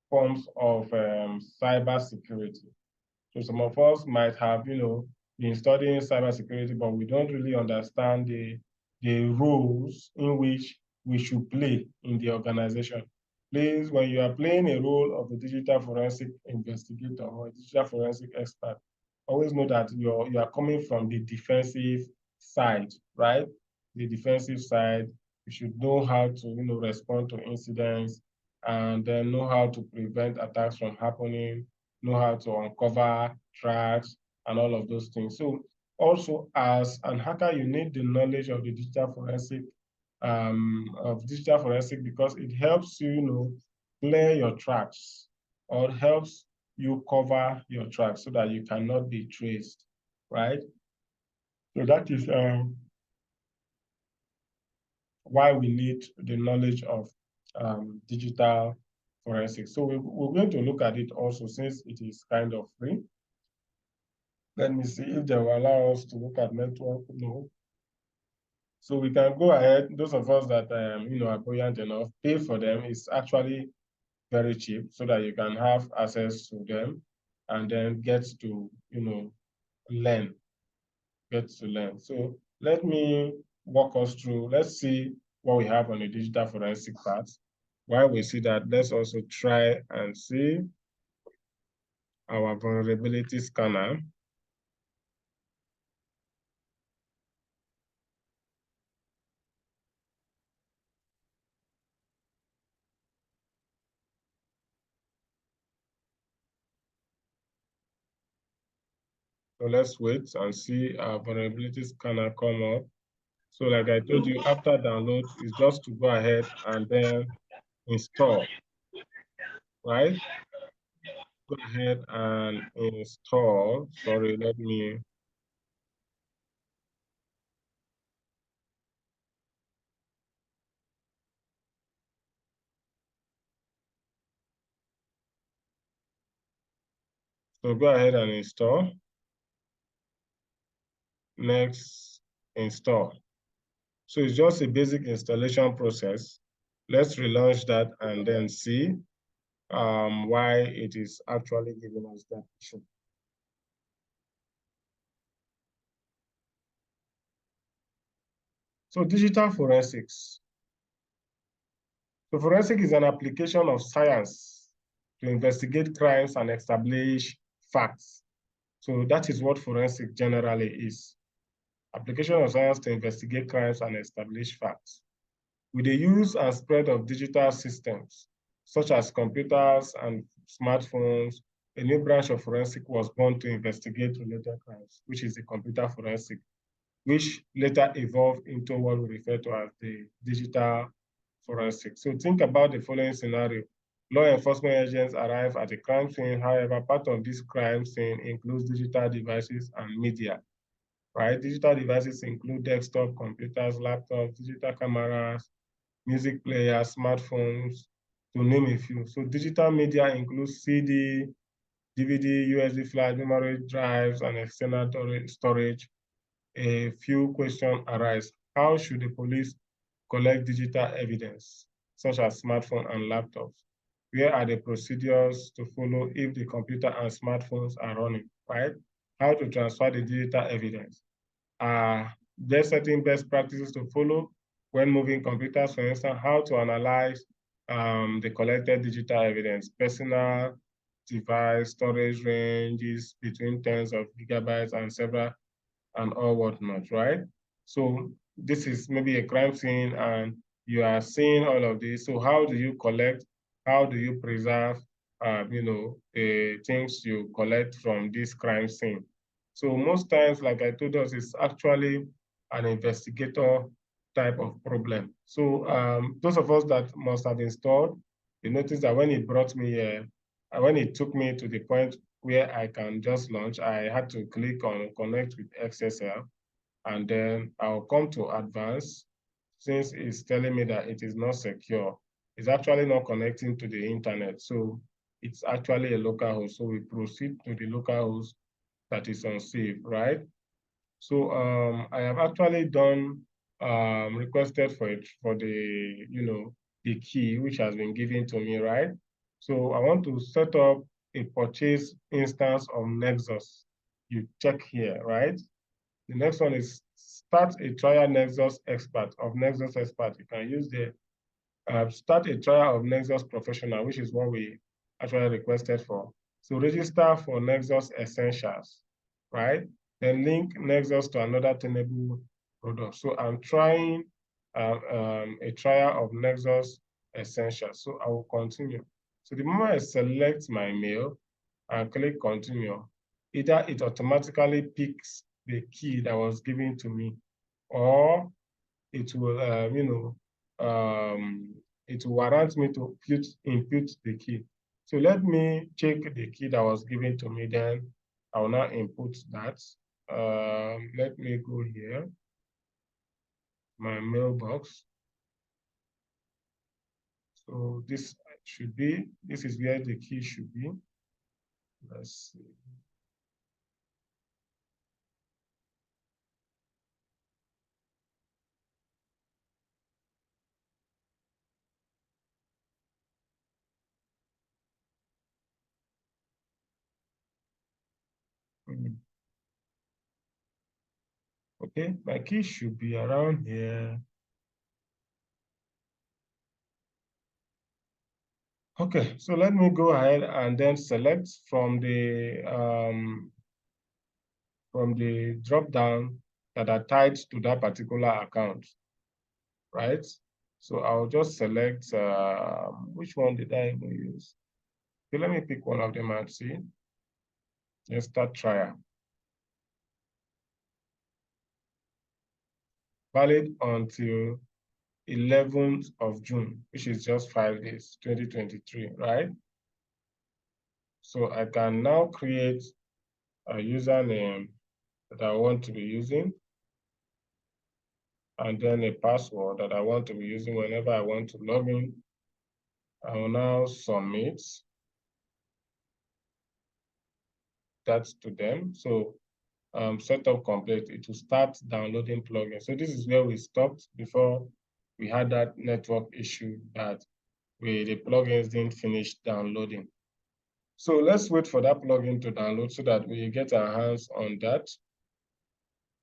forms of cyber security. So some of us might have, been studying cybersecurity, but we don't really understand the roles in which we should play in the organization. Please, when you are playing a role of a digital forensic investigator or a digital forensic expert, always know that you are coming from the defensive side, right? The defensive side, you should know how to, respond to incidents and then know how to prevent attacks from happening, know how to uncover tracks and all of those things. So also as an hacker, you need the knowledge of the digital forensic because it helps you, clear your tracks or helps you cover your tracks so that you cannot be traced, right? So that is why we need the knowledge of digital forensics. So we're going to look at it also since it is kind of free. Let me see if they will allow us to look at network. No. So we can go ahead. Those of us that are buoyant enough, pay for them. It's actually very cheap so that you can have access to them and then get to learn. So let me walk us through. Let's see what we have on the digital forensic part. While we see that, let's also try and see our vulnerability scanner. So let's wait and see our vulnerability scanner come up. So like I told you, after download, it's just to go ahead and then install, right? Go ahead and install. Sorry, let me. So go ahead and install. Next, install. So it's just a basic installation process. Let's relaunch that and then see why it is actually giving us that issue. So digital forensics. So forensic is an application of science to investigate crimes and establish facts. So that is what forensic generally is. Application of science to investigate crimes and establish facts. With the use and spread of digital systems, such as computers and smartphones, a new branch of forensic was born to investigate related crimes, which is the computer forensic, which later evolved into what we refer to as the digital forensic. So think about the following scenario. Law enforcement agents arrive at a crime scene. However, part of this crime scene includes digital devices and media, right? Digital devices include desktop computers, laptops, digital cameras, music players, smartphones, to name a few. So digital media includes CD, DVD, USB flash, memory drives, and external storage. A few questions arise. How should the police collect digital evidence, such as smartphones and laptops? Where are the procedures to follow if the computer and smartphones are running, right? How to transfer the digital evidence? There are certain best practices to follow when moving computers, for instance, how to analyze the collected digital evidence, personal device storage ranges between tens of gigabytes and several and all whatnot, right? So this is maybe a crime scene and you are seeing all of this. So how do you collect? How do you preserve, the things you collect from this crime scene? So most times, like I told us, it's actually an investigator type of problem. So those of us that must have installed, you notice that when it brought me here, when it took me to the point where I can just launch, I had to click on connect with XSL, and then I'll come to advanced. Since it's telling me that it is not secure, it's actually not connecting to the internet. So it's actually a local host. So we proceed to the local host that is unsafe, right? So I have actually done requested for it for the the key which has been given to me, right? So I want to set up a purchase instance of Nexus. You check here, right? The next one is start a trial Nexus expert of Nexus expert. You can use the start a trial of Nexus professional, which is what we actually requested for. So register for Nexus Essentials, right? Then link Nexus to another Tenable product. So I'm trying a trial of Nexus Essentials. So I will continue. So the moment I select my mail and click continue, either it automatically picks the key that was given to me, or it will, it will warrant me to input the key. So let me check the key that was given to me, then I will now input that. Let me go here, my mailbox. So this is where the key should be. Let's see. Okay, my key should be around here. Okay, so let me go ahead and then select from the drop down that are tied to that particular account, right? So I'll just select which one did I even use? Okay, let me pick one of them and see. Let's start trial. Valid until 11th of June, which is just 5 days, 2023, right? So I can now create a username that I want to be using, and then a password that I want to be using whenever I want to log in. I will now submit that to them. So setup complete, it will start downloading plugins. So this is where we stopped before we had that network issue that the plugins didn't finish downloading. So let's wait for that plugin to download so that we get our hands on that.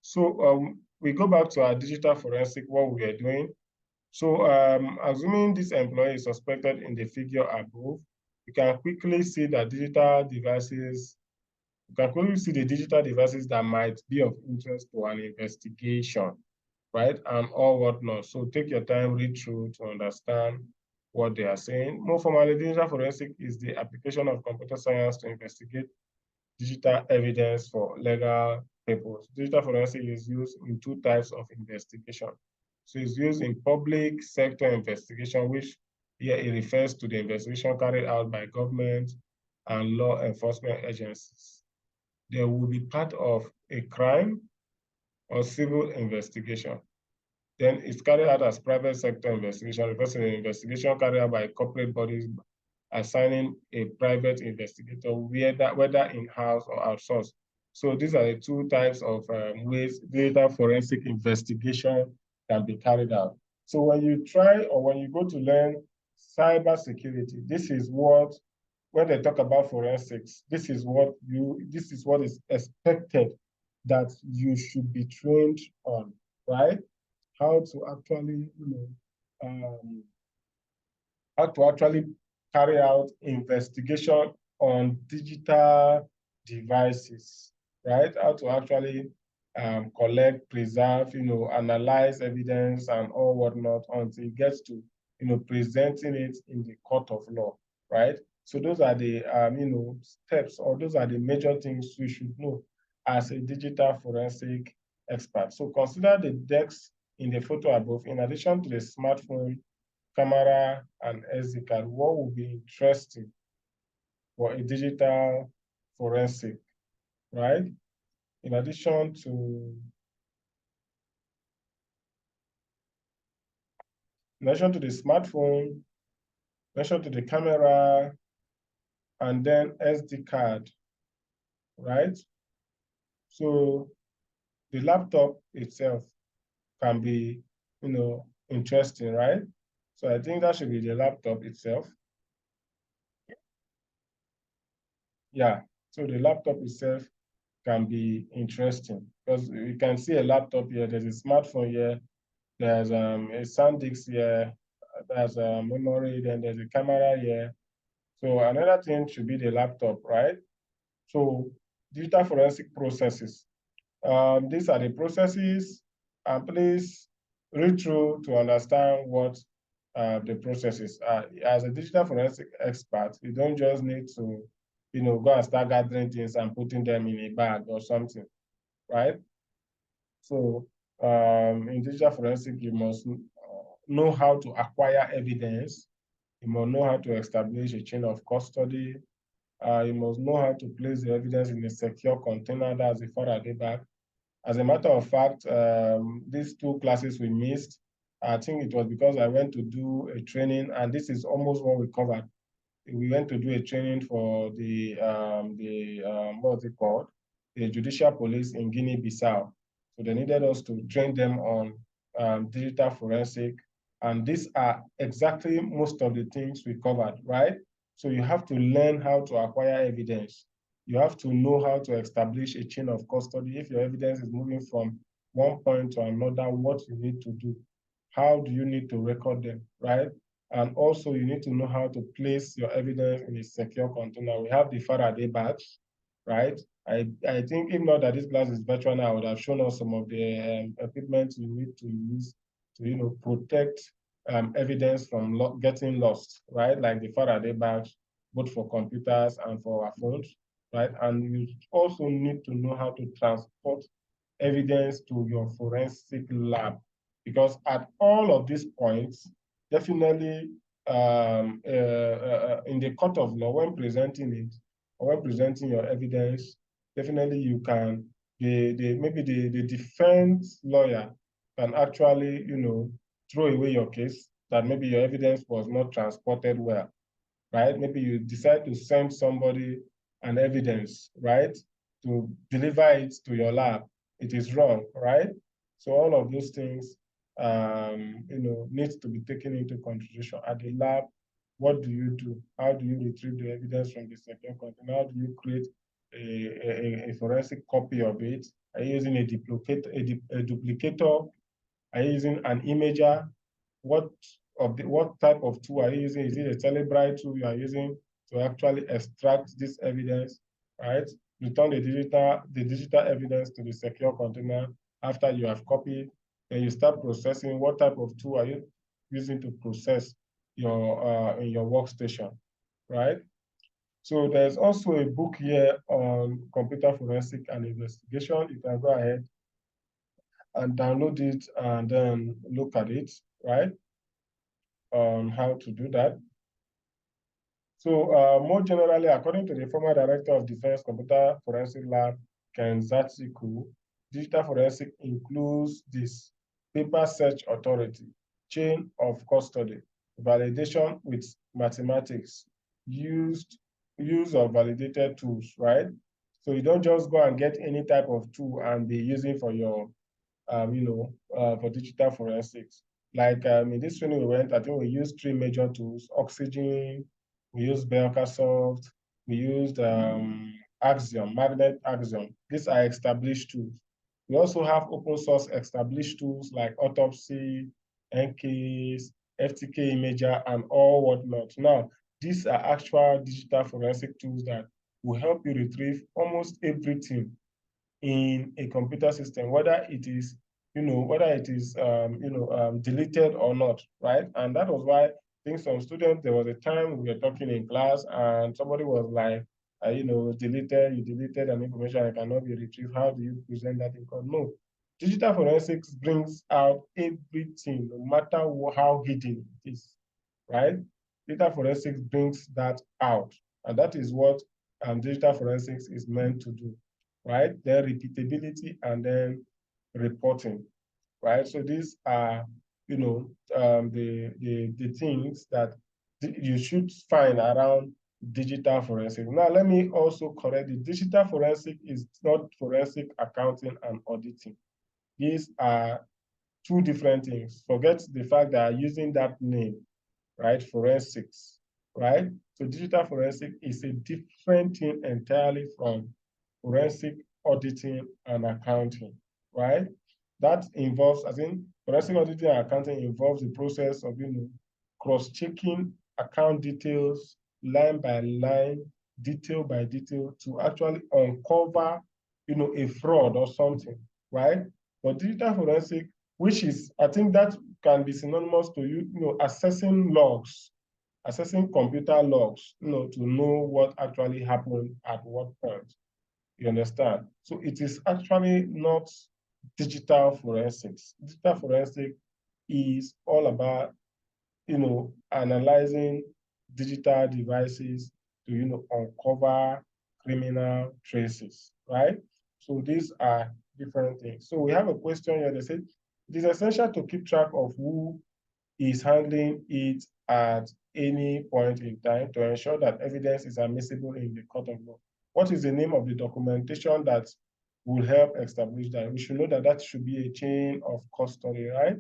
So we go back to our digital forensic, what we are doing. So assuming this employee is suspected in the figure above, you can quickly see that digital devices, you can quickly see the digital devices that might be of interest to an investigation, right? And all whatnot. So take your time, read through to understand what they are saying. More formally, digital forensic is the application of computer science to investigate digital evidence for legal purpose. Digital forensic is used in two types of investigation. So it's used in public sector investigation, which here it refers to the investigation carried out by government and law enforcement agencies. There will be part of a crime or civil investigation. Then it's carried out as private sector investigation, refers to the investigation carried out by corporate bodies assigning a private investigator, whether in-house or outsourced. So these are the two types of ways data forensic investigation can be carried out. So when you try or when you go to learn cybersecurity, this is what, when they talk about forensics, this is what is expected that you should be trained on, right? How to actually, how to actually carry out investigation on digital devices, right? How to actually collect, preserve, analyze evidence and all whatnot until it gets to, presenting it in the court of law, right? So those are the, steps, or those are the major things you should know as a digital forensic expert. So consider the decks in the photo above, in addition to the smartphone, camera, and SD card. What would be interesting for a digital forensic, right? In addition to the smartphone, in addition to the camera, and then SD card, right? So the laptop itself can be, interesting, right? So I think that should be the laptop itself. Yeah, so the laptop itself can be interesting because you can see a laptop here, there's a smartphone here, there's a SanDisk here, there's a memory, then there's a camera here. So another thing should be the laptop, right? So digital forensic processes. These are the processes, and please read through to understand what the processes are. As a digital forensic expert, you don't just need to, go and start gathering things and putting them in a bag or something, right? So in digital forensic, you must know how to acquire evidence. You must know how to establish a chain of custody. You must know how to place the evidence in a secure container, that's a Faraday bag. As a matter of fact, these two classes we missed, I think it was because I went to do a training, and this is almost what we covered. We went to do a training for the what's it called? The judicial police in Guinea-Bissau. So they needed us to train them on digital forensic. And these are exactly most of the things we covered, right? So you have to learn how to acquire evidence. You have to know how to establish a chain of custody. If your evidence is moving from one point to another, what you need to do. How do you need to record them, right? And also you need to know how to place your evidence in a secure container. We have the Faraday badge, right? I think if not that this class is virtual now, I would have shown us some of the equipment you need to use to, protect evidence from getting lost, right? Like the Faraday badge, both for computers and for our phones, right? And you also need to know how to transport evidence to your forensic lab, because at all of these points, definitely in the court of law, when presenting it, or when presenting your evidence, definitely you can, maybe the defense lawyer can actually, throw away your case, that maybe your evidence was not transported well, right? Maybe you decide to send somebody an evidence, right, to deliver it to your lab, it is wrong, right? So all of those things, needs to be taken into consideration. At the lab, what do you do? How do you retrieve the evidence from the secure container? How do you create a forensic copy of it? Are you using a duplicator? Are you using an imager? What type of tool are you using? Is it a Telebrite tool you are using to actually extract this evidence, right? Return the digital evidence to the secure container after you have copied. Then you start processing. What type of tool are you using to process your in your workstation, right? So there's also a book here on computer forensic and investigation. You can go ahead and download it and then look at it, right? On how to do that. So more generally, according to the former director of Defense Computer Forensic Lab, Ken Zatsiku, digital forensic includes this: paper search authority, chain of custody, validation with mathematics, use of validated tools, right? So you don't just go and get any type of tool and be using for your for digital forensics. Like in this training we went, I think we used 3 major tools: Oxygen, we used Belkasoft, we used Axiom, Magnet Axiom. These are established tools. We also have open source established tools like Autopsy, NCase, FTK Imager, and all whatnot. Now, these are actual digital forensic tools that will help you retrieve almost everything in a computer system, whether it is, deleted or not, right? And that was why I think some students, there was a time we were talking in class and somebody was like, you deleted an information that cannot be retrieved. How do you present that in court? No. Digital forensics brings out everything, no matter how hidden it is, right? Digital forensics brings that out. And that is what digital forensics is meant to do, right? Then repeatability and then reporting, right? So these are, the things that you should find around digital forensic. Now, let me also correct it. Digital forensic is not forensic accounting and auditing. These are 2 different things. Forget the fact that I'm using that name, right? Forensics, right? So digital forensic is a different thing entirely from forensic auditing and accounting, right? That involves, I think, forensic auditing and accounting involves the process of, cross-checking account details, line by line, detail by detail, to actually uncover, a fraud or something, right? But digital forensic, which is, I think that can be synonymous to assessing logs, assessing computer logs, to know what actually happened at what point. You understand? So it is actually not digital forensics. Digital forensic is all about, analyzing digital devices to, uncover criminal traces, right? So these are different things. So we have a question here. They said, it is essential to keep track of who is handling it at any point in time to ensure that evidence is admissible in the court of law. What is the name of the documentation that will help establish that? We should know that that should be a chain of custody, right?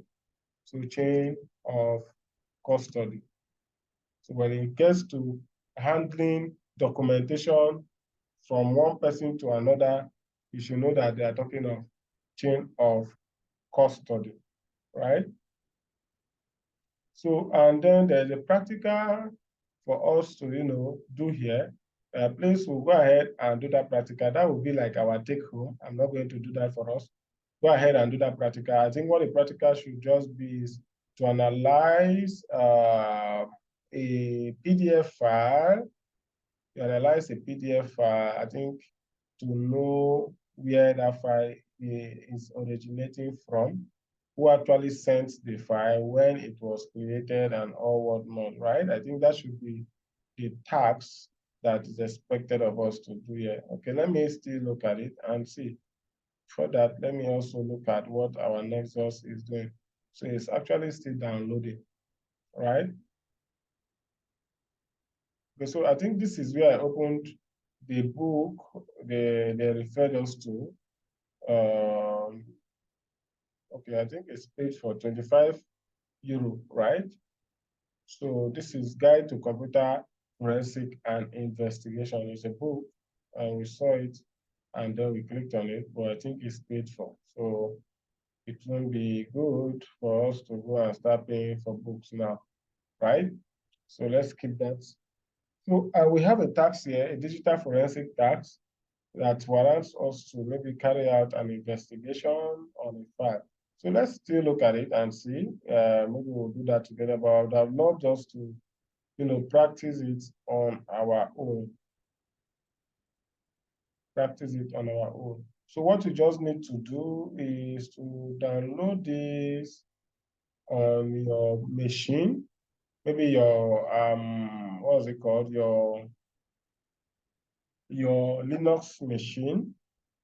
So chain of custody. So when it gets to handling documentation from one person to another, you should know that they are talking of chain of custody, right? So, and then there's a practical for us to, do here. Please, we'll go ahead and do that practical. That will be like our take home. I'm not going to do that for us. Go ahead and do that practical. I think what the practical should just be is to analyze a PDF file. You analyze a PDF file, I think, to know where that file is originating from, who actually sent the file, when it was created, and all whatnot, right? I think that should be the task that is expected of us to do here. Okay, let me still look at it and see. For that, let me also look at what our Nexus is doing. So it's actually still downloading, right? Okay, so I think this is where I opened the book they referred us to, okay, I think it's paid for 25 euro, right? So this is Guide to Computer Forensic and Investigation. It's a book, and we saw it, and then we clicked on it, but I think it's paid for. So it won't be good for us to go and start paying for books now, right? So let's keep that. So we have a tax here, a digital forensic tax that warrants us to maybe carry out an investigation on a file. So let's still look at it and see. Maybe we'll do that together, but I would have loved just to, practice it on our own. Practice it on our own. So what you just need to do is to download this on your machine, maybe your what's it called, your Linux machine,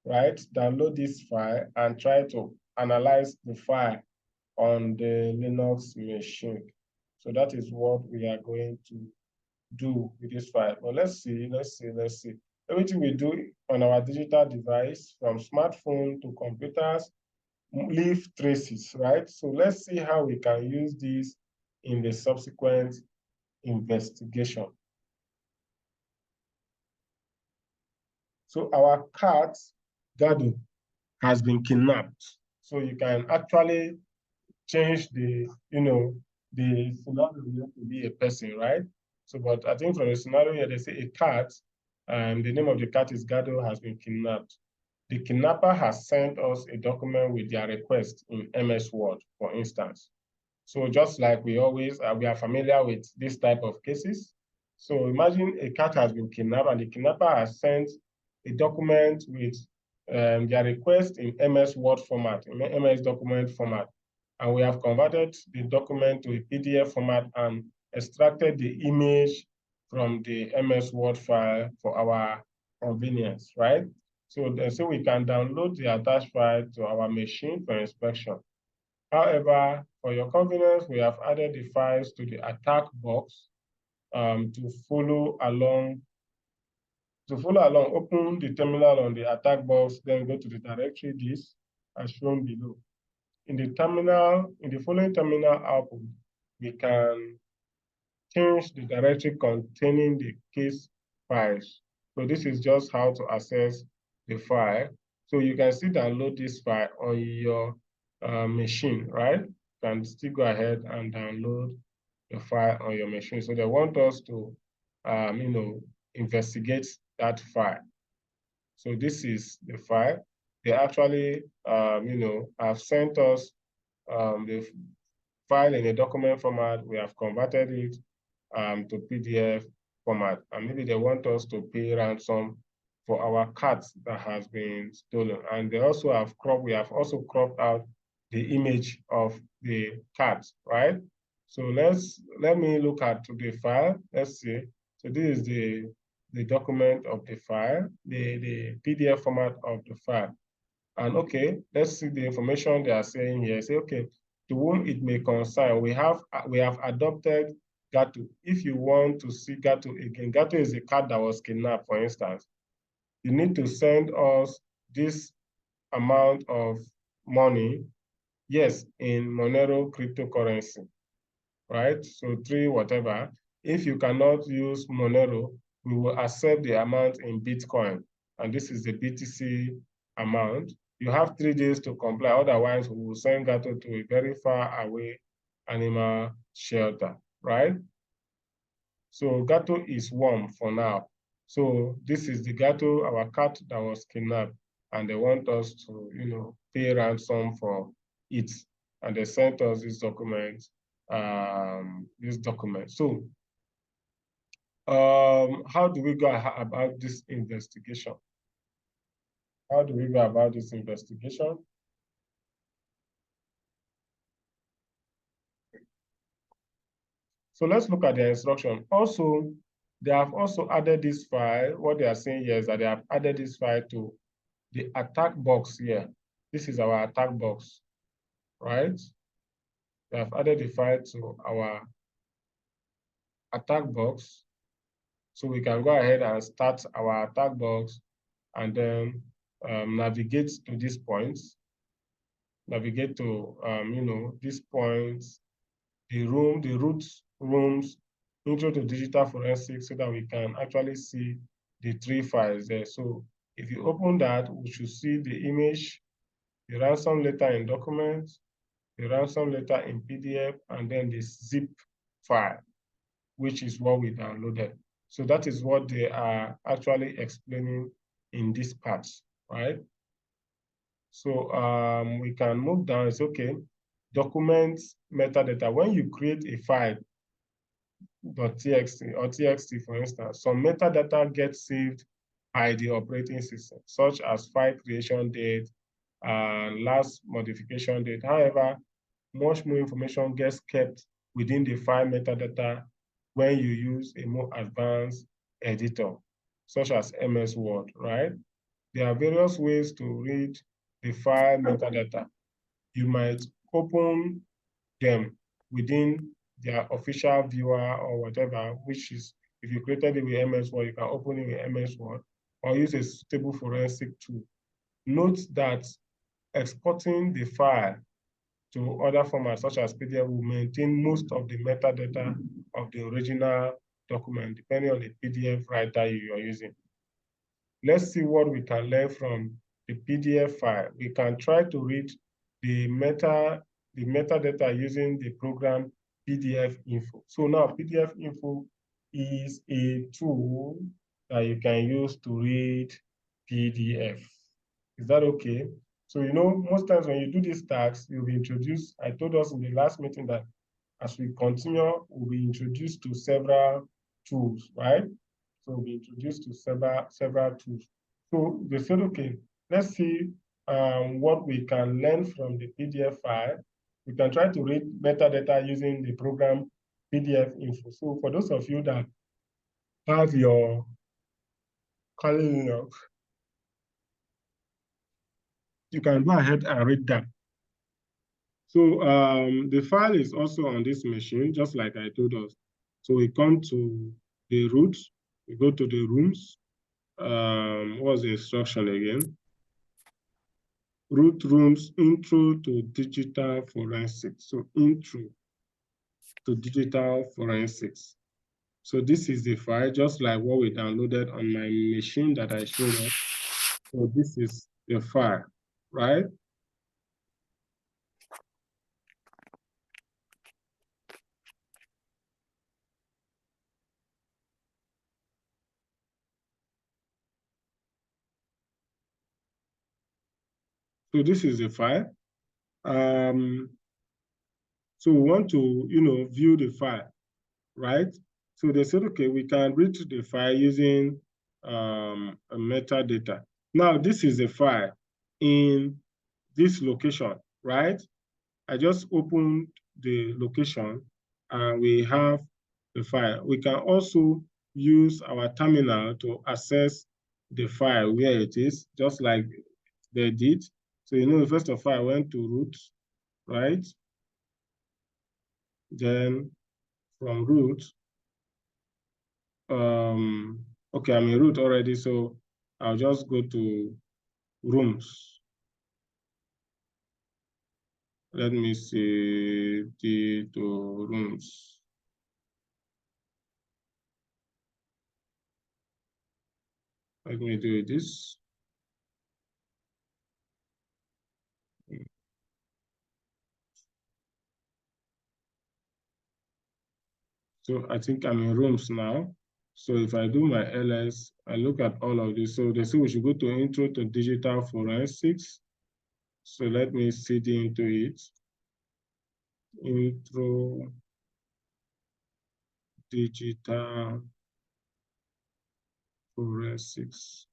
right? Download this file and try to analyze the file on the Linux machine. So that is what we are going to do with this file. But let's see. Everything we do on our digital device, from smartphone to computers, leave traces, right? So let's see how we can use this in the subsequent investigation. So our cat, Gado, has been kidnapped. So you can actually change the, the scenario to be a person, right? So, but I think from the scenario here, they say a cat, and the name of the cat is Gado, has been kidnapped. The kidnapper has sent us a document with their request in MS Word, for instance. So just like we always, we are familiar with this type of cases. So imagine a cat has been kidnapped and the kidnapper has sent a document with their request in MS Word format, in MS document format. And we have converted the document to a PDF format and extracted the image from the MS Word file for our convenience, right? So we can download the attached file to our machine for inspection. However, for your convenience, we have added the files to the attack box to follow along. Open the terminal on the attack box, then go to the directory disk as shown below. In the following terminal output, we can change the directory containing the case files. So this is just how to access the file. So you can still download this file on your machine, right? You can still go ahead and download the file on your machine. So they want us to, investigate that file. So this is the file. They actually, have sent us the file in a document format. We have converted it to PDF format. And maybe they want us to pay ransom for our cat that has been stolen. And they also have we have also cropped out the image of the cat, right? So let me look at the file. Let's see. So this is the document of the file, the PDF format of the file. And okay, let's see the information they are saying here. Say, okay, to whom it may concern, we have adopted Gato. If you want to see Gato again, Gato is a cat that was kidnapped, for instance. You need to send us this amount of money, yes, in Monero cryptocurrency, right? So 3 whatever. If you cannot use Monero, we will accept the amount in Bitcoin. And this is the BTC amount. You have 3 days to comply. Otherwise, we will send Gato to a very far away animal shelter, right? So Gato is warm for now. So this is the Gato, our cat that was kidnapped. And they want us to, pay ransom for it. And they sent us this document. So how do we go about this investigation? How do we go about this investigation? So let's look at the instruction. Also, they have also added this file. What they are saying here is that they have added this file to the attack box here. This is our attack box, right? They have added the file to our attack box. So we can go ahead and start our attack box and then navigate to these points. Navigate to, these points, the root rooms, intro to digital forensics, so that we can actually see the 3 files there. So if you open that, we should see the image, the ransom letter in documents, the ransom letter in PDF, and then the zip file, which is what we downloaded. So that is what they are actually explaining in this part, right? So we can move down. It's okay. Documents metadata. When you create a file, .txt or txt, for instance, some metadata gets saved by the operating system, such as file creation date and last modification date. However, much more information gets kept within the file metadata when you use a more advanced editor, such as MS Word, right? There are various ways to read the file metadata. You might open them within their official viewer or whatever, which is, if you created it with MS Word, you can open it with MS Word or use a suitable forensic tool. Note that exporting the file to other formats such as PDF will maintain most of the metadata of the original document, depending on the PDF writer you are using. Let's see what we can learn from the PDF file. We can try to read the metadata using the program PDF info. So now PDF info is a tool that you can use to read PDF. Is that okay? So, most times when you do these tasks, you'll be introduced. I told us in the last meeting that as we continue, we'll be introduced to several tools, right? So we'll be introduced to several tools. So they said, okay, let's see what we can learn from the PDF file. We can try to read metadata using the program PDF info. So for those of you that have your Kali Linux, you can go ahead and read that. So the file is also on this machine, just like I told us. So we come to the root, we go to the rooms. What's the instruction again? Root rooms, intro to digital forensics. So intro to digital forensics. So this is the file, just like what we downloaded on my machine that I showed us. So this is the file, right? So this is the file. So we want to, view the file, right? So they said, okay, we can read the file using a metadata. Now, this is a file in this location, right? I just opened the location and we have the file. We can also use our terminal to access the file where it is, just like they did. So, first of all, I went to root, right? Then from root, okay, I'm in root already, so I'll just go to rooms. Let me see the rooms. Let me do this. So I think I'm in rooms now. So if I do my LS, I look at all of this. So they say we should go to intro to digital forensics. So let me CD into it. Intro digital forensics.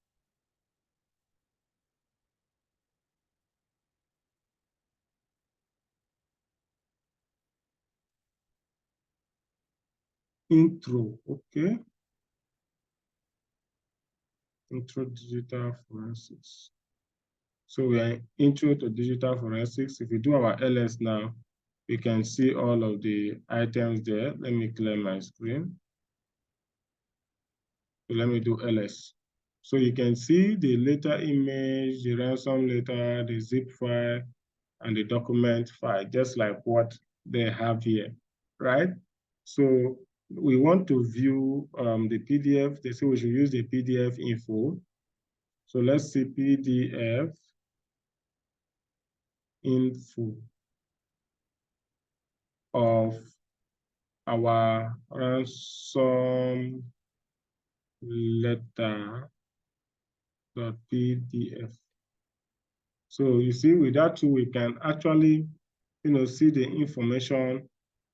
Intro, okay. Intro digital forensics. So we are intro to digital forensics. If we do our LS now, we can see all of the items there. Let me clear my screen. So let me do ls. So you can see the letter image, the ransom letter, the zip file, and the document file, just like what they have here, right? So we want to view the PDF. They say we should use the PDF info. So let's see PDF info of our ransom letter.pdf. So you see, with that tool, we can actually, see the information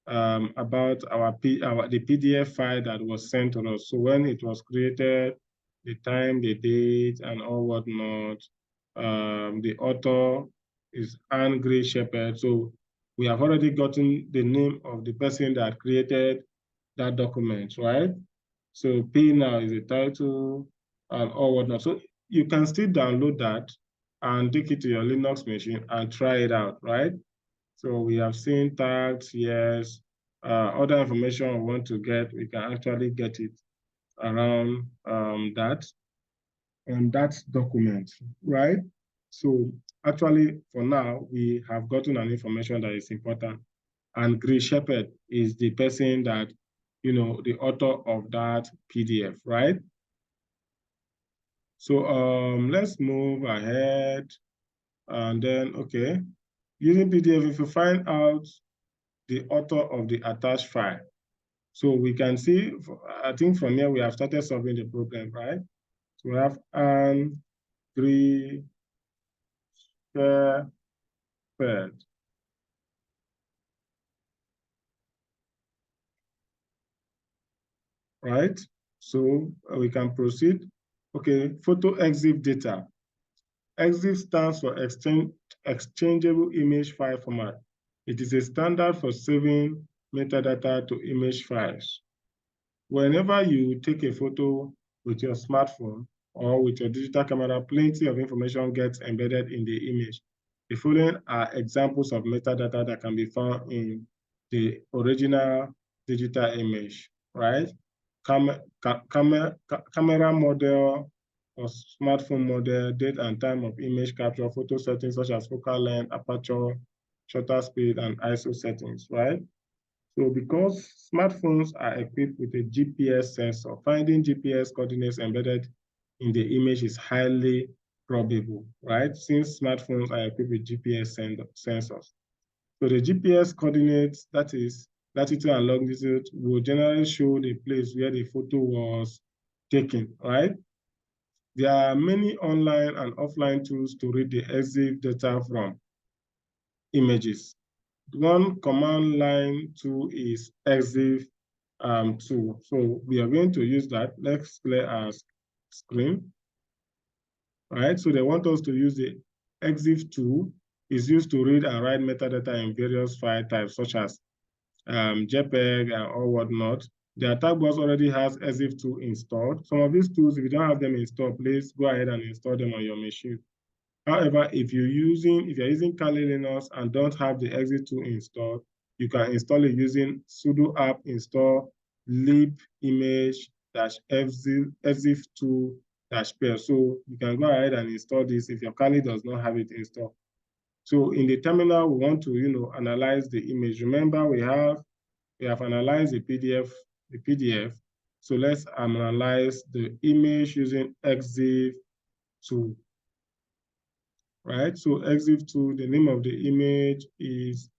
about the PDF file that was sent to us. So when it was created, the time, the date, and all whatnot. The author is Anne Gray Shepherd. So we have already gotten the name of the person that created that document, right? So P now is the title and all whatnot. So you can still download that and take it to your Linux machine and try it out, right? So we have seen tags, yes. Other information we want to get, we can actually get it around that document, right? So actually, for now, we have gotten an information that is important. And Gray Shepherd is the person that, the author of that PDF, right? So let's move ahead. And then, okay, using PDF, if you find out the author of the attached file, so we can see, I think from here we have started solving the problem, right? So we have Anne Gray Shepherd. Right? So we can proceed. Okay, photo EXIF data. EXIF stands for Exchangeable Image File Format. It is a standard for saving metadata to image files. Whenever you take a photo with your smartphone or with your digital camera, plenty of information gets embedded in the image. The following are examples of metadata that can be found in the original digital image, right? Camera model or smartphone model, date and time of image capture, photo settings such as focal length, aperture, shutter speed, and ISO settings, right? So because smartphones are equipped with a GPS sensor, finding GPS coordinates embedded in the image is highly probable, right? Since smartphones are equipped with GPS sensors. So the GPS coordinates, that is latitude and longitude, will generally show the place where the photo was taken, right? There are many online and offline tools to read the EXIF data from images. One command line tool is EXIF tool. So we are going to use that. Let's clear our screen. All right, so they want us to use the EXIF tool. Is used to read and write metadata in various file types, such as JPEG and all whatnot. The attack box already has EXIF tool installed. Some of these tools, if you don't have them installed, please go ahead and install them on your machine. However, if you're using Kali Linux and don't have the EXIF tool installed, you can install it using sudo apt install lib image-exif tool-pair. So you can go ahead and install this if your Kali does not have it installed. So in the terminal, we want to, analyze the image. Remember, we have analyzed the PDF. So let's analyze the image using EXIF tool. Right? So EXIF tool, the name of the image is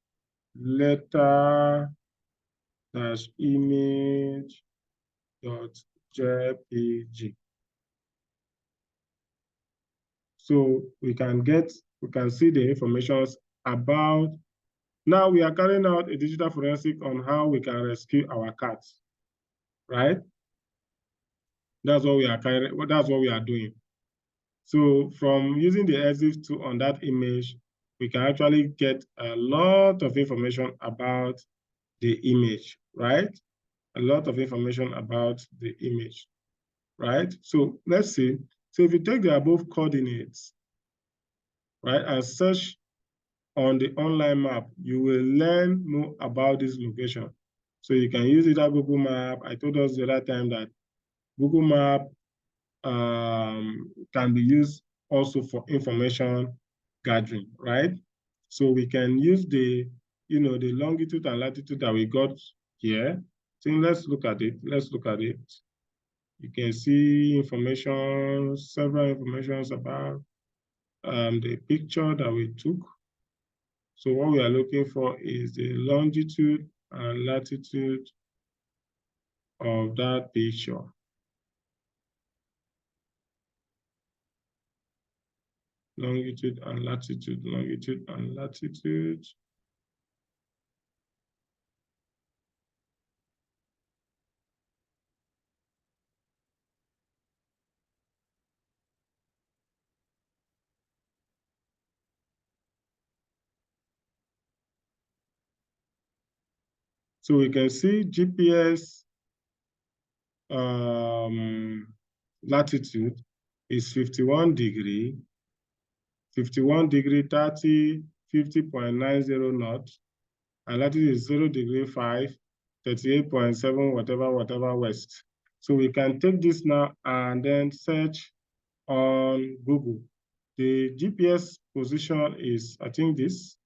letter-image.jpg. So we can see the information about. Now we are carrying out a digital forensic on how we can rescue our cats, right? That's what we are doing. So from using the EXIF tool on that image, we can actually get a lot of information about the image, right? A lot of information about the image, right? So let's see. So if you take the above coordinates, right, and search on the online map, you will learn more about this location. So you can use it at Google Map. I told us the other time that Google Map can be used also for information gathering, right? So we can use the, the longitude and latitude that we got here. So let's look at it. Let's look at it. You can see information, several informations about the picture that we took. So what we are looking for is the longitude and latitude of that picture. Longitude and latitude, longitude and latitude. So we can see GPS latitude is 51 degree, 51 degree 30, 50.90 knots, and latitude is 0 degree 5, 38.7, whatever west. So we can take this now and then search on Google. The GPS position is, I think, this.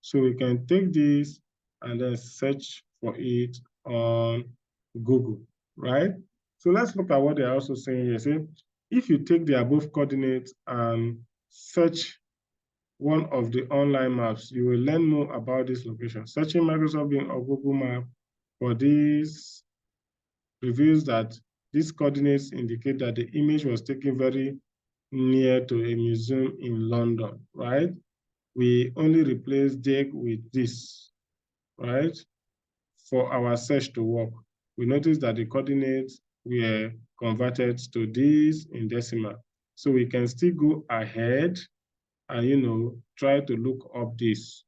So we can take this and then search for it on Google, right? So let's look at what they're also saying here. Say, if you take the above coordinates and search one of the online maps, you will learn more about this location. Searching Microsoft Bing or Google Map for this reveals that these coordinates indicate that the image was taken very near to a museum in London, right? We only replace dig with this, right? For our search to work. We notice that the coordinates were converted to this in decimal. So we can still go ahead and, try to look up this,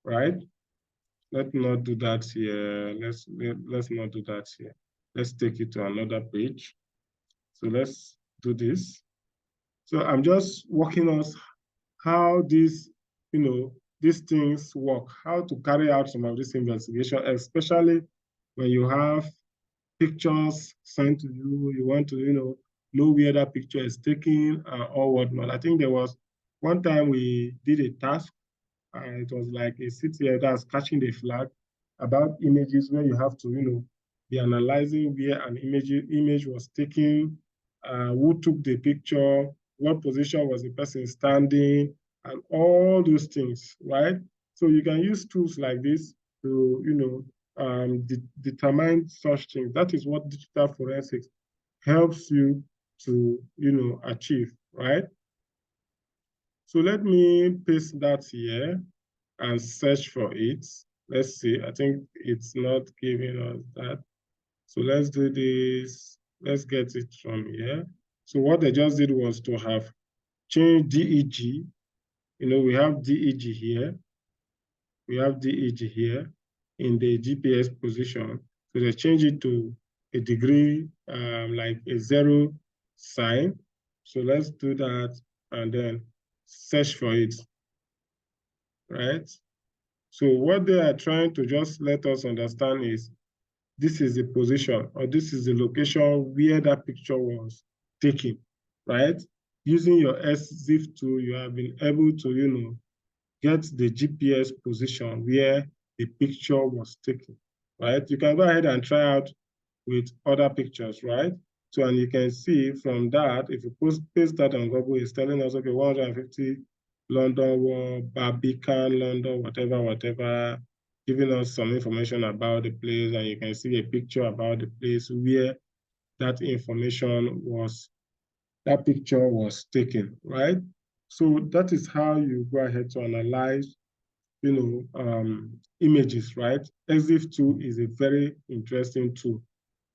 right? Let's not do that here. Let's not do that here. Let's take it to another page. So let's do this. So I'm just walking us how these things work, how to carry out some of this investigation, especially when you have pictures sent to you, you want to, know where that picture is taken or whatnot. I think there was one time we did a task, and it was like a city that's catching the flag about images where you have to, be analyzing where an image was taken, who took the picture, what position was the person standing, and all those things, right? So you can use tools like this to, determine such things. That is what digital forensics helps you to, achieve, right? So let me paste that here and search for it. Let's see, I think it's not giving us that. So let's do this. Let's get it from here. So what they just did was to have changed DEG. We have DEG here. We have DEG here in the GPS position. So they change it to a degree, like a 0 sign. So let's do that and then search for it, right? So what they are trying to just let us understand is this is the position or this is the location where that picture was taken, right? Using your SZIF tool, you have been able to, get the GPS position where the picture was taken, right? You can go ahead and try out with other pictures, right? So, and you can see from that, if you paste that on Google, it's telling us, okay, 150 London Wall, Barbican, London, whatever, giving us some information about the place, and you can see a picture about the place where that picture was taken, right? So that is how you go ahead to analyze, images, right? EXIF tool is a very interesting tool,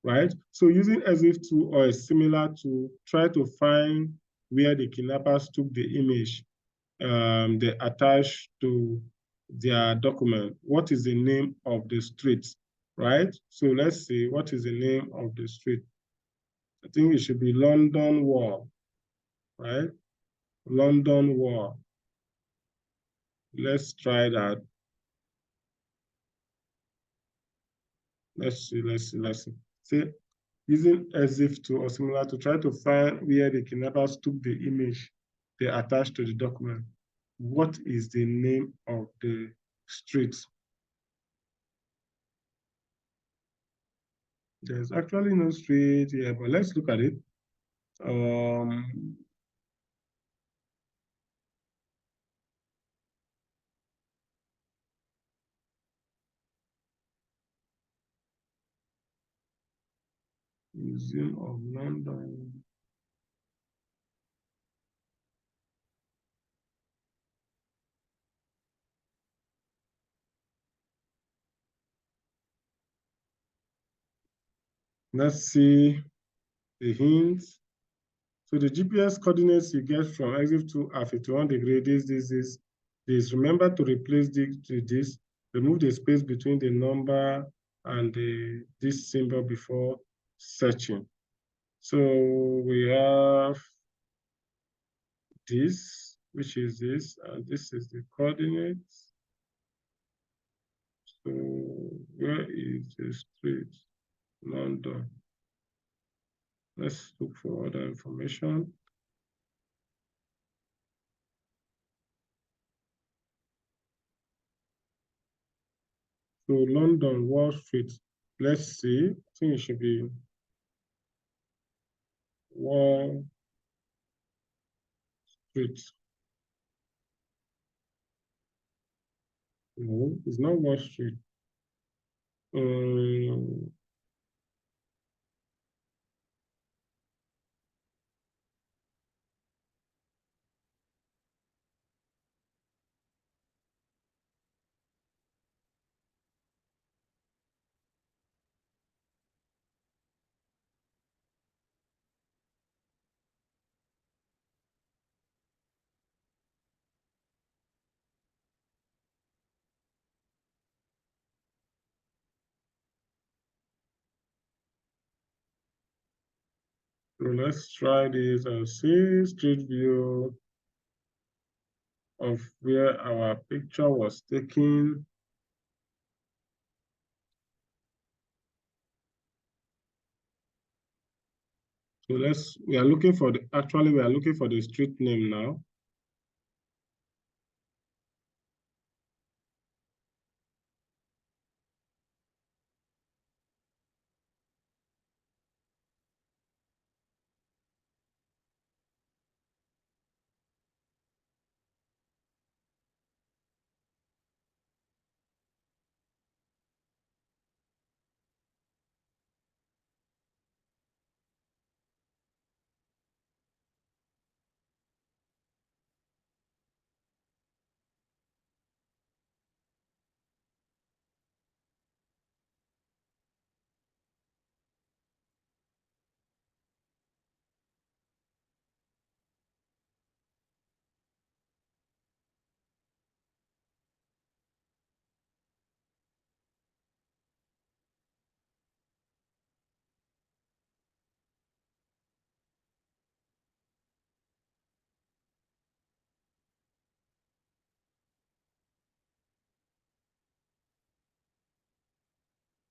right? So using EXIF tool or a similar tool, try to find where the kidnappers took the image they attached to their document. What is the name of the street, right? So let's see, what is the name of the street? I think it should be London Wall, right? London Wall. Let's try that. Let's see. Say, using EXIF tool or similar to try to find where the kidnappers took the image they attached to the document. What is the name of the street? There's actually no street here, but let's look at it. Museum of London. Let's see the hints. So the GPS coordinates you get from EXIF to are 51 degrees. This. Remember to replace this. Remove the space between the number and this symbol before searching. So we have this, which is this, and this is the coordinates. So where is the street? London. Let's look for other information. So London, Wall Street. Let's see. I think it should be Wall Street. No, it's not Wall Street. So let's try this and see street view of where our picture was taken. So we are looking for the street name now.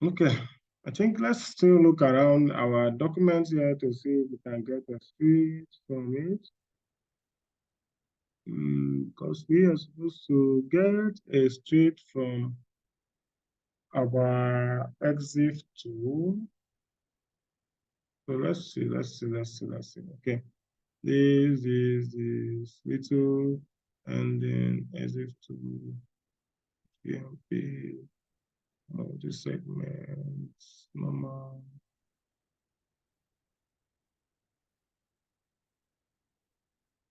Okay, I think let's still look around our documents here to see if we can get a street from it. Because we are supposed to get a street from our EXIF tool. So let's see. Okay, this is this little, and then EXIF tool, PMP, multi segments, normal.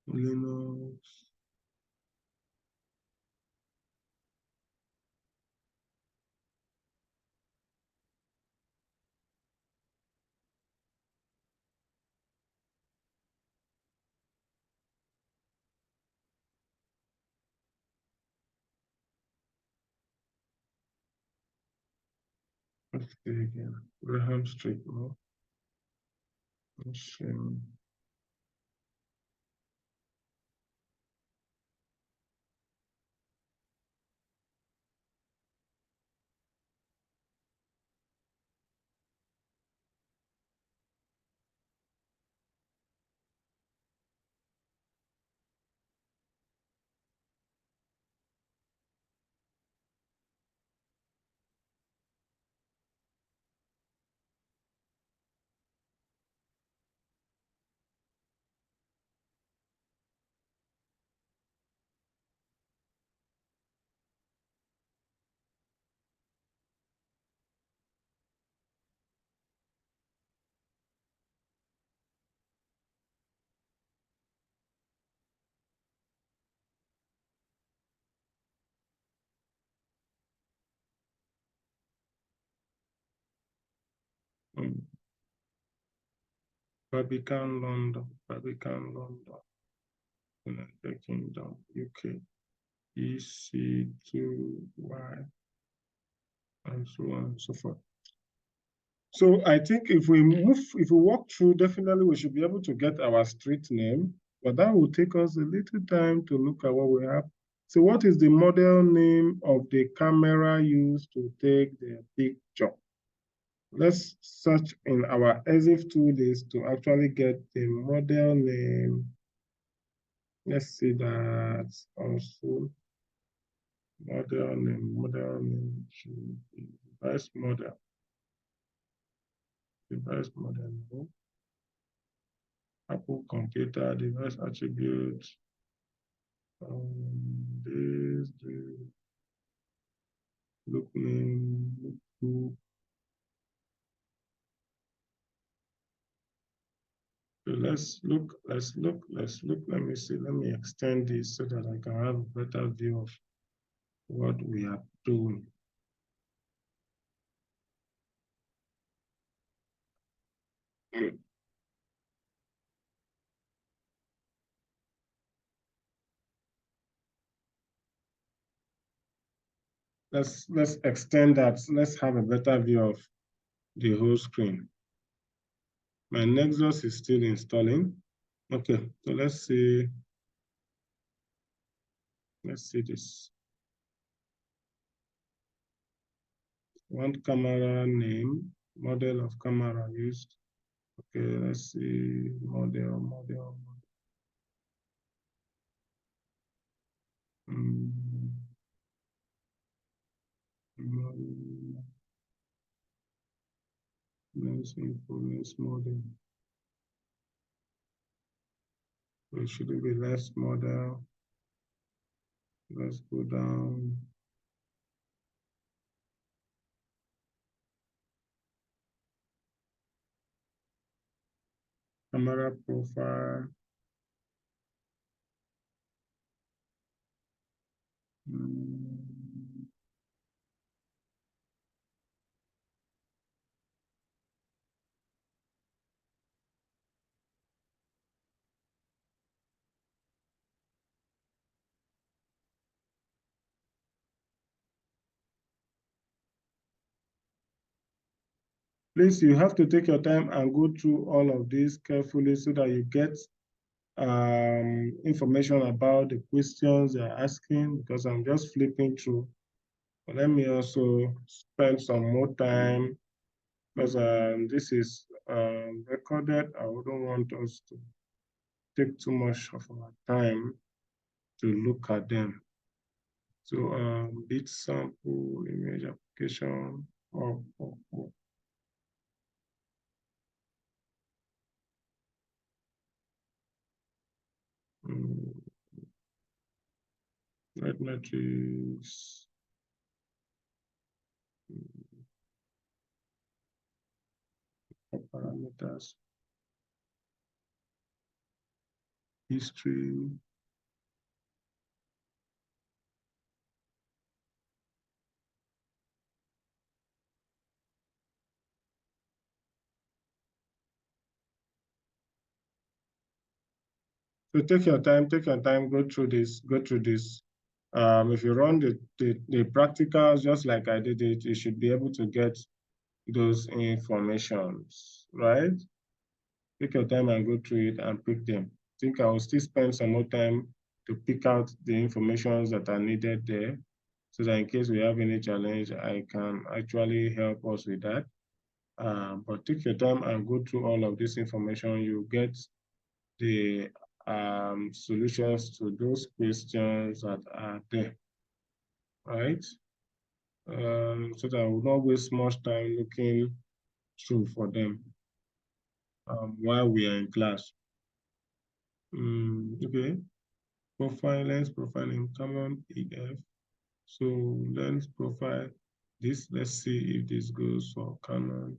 Linux. Let's see again. Graham Street, no? Barbican, London, United Kingdom, UK, EC2Y, and so on and so forth. So I think if we walk through, definitely we should be able to get our street name, but that will take us a little time to look at what we have. So what is the model name of the camera used to take the picture? Let's search in our EXIF tool list to actually get the model name. Let's see that also. Model name should be device model. Device model, no. Apple computer, device attributes. This, the look name, look. So let's look. Let me see. Let me extend this so that I can have a better view of what we are doing. Let's extend that. Let's have a better view of the whole screen. My Nexus is still installing. Okay, so let's see. Let's see this. One camera name, model of camera used. Okay, let's see model. Lens info, lens model. So it shouldn't be lens model. Let's go down. Camera profile. Please, you have to take your time and go through all of this carefully so that you get information about the questions they're asking, because I'm just flipping through. But let me also spend some more time, because this is recorded. I wouldn't want us to take too much of our time to look at them. So bit sample, image application. Red matrix. Parameters. History. So take your time, go through this. If you run the practicals just like I did it, you should be able to get those informations, right? Take your time and go through it and pick them. I think I will still spend some more time to pick out the informations that are needed there, so that in case we have any challenge, I can actually help us with that. But take your time and go through all of this information. You get the solutions to those questions that are there, right? So that I will not waste much time looking through for them while we are in class. Okay, lens profiling, Canon EF. So lens profile, this, let's see if this goes for Canon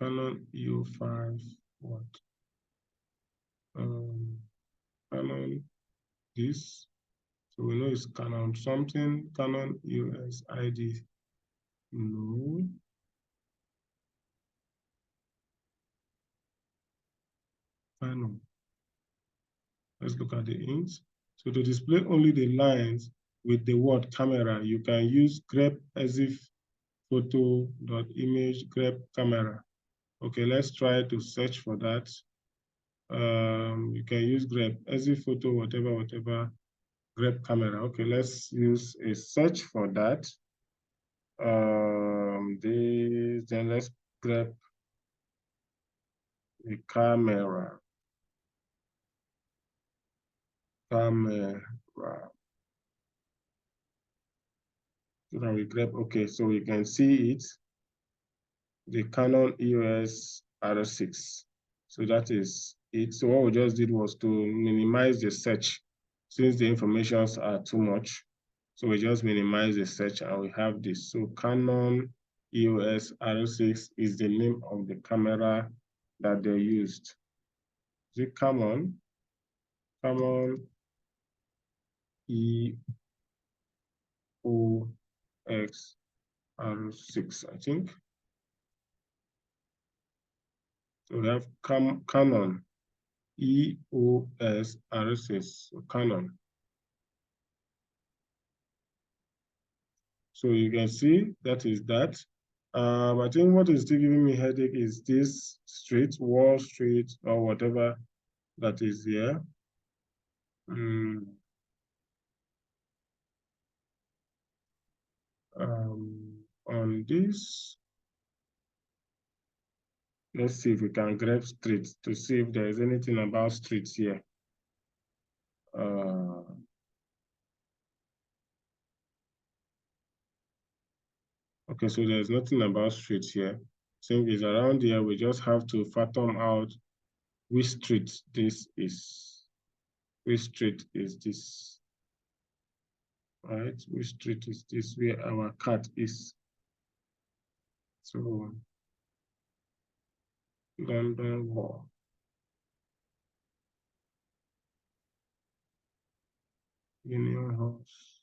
EO5, what? Canon this. So we know it's Canon something, Canon EOS ID. No. Canon. Let's look at the ints. So to display only the lines with the word camera, you can use grep as if photo.image grep camera. Okay, let's try to search for that. You can use grep as if photo, whatever, grep camera. Okay, let's use a search for that. Then let's grep the camera. So now we grep, okay, so we can see it, the Canon EOS R6. So that is it. So what we just did was to minimize the search since the informations are too much. So we just minimize the search and we have this. So Canon EOS R6 is the name of the camera that they used. Is it Canon EOS R6, I think. So we have Canon EOS R6, so Canon. So you can see that is that. I think what is still giving me headache is this street, Wall Street, or whatever that is here. On this, let's see if we can grab streets to see if there is anything about streets here. Okay, so there's nothing about streets here. I think it's around here. We just have to fathom out which street this is. Which street is this? Right? Which street is this where our cat is? So, London Wall. Union House.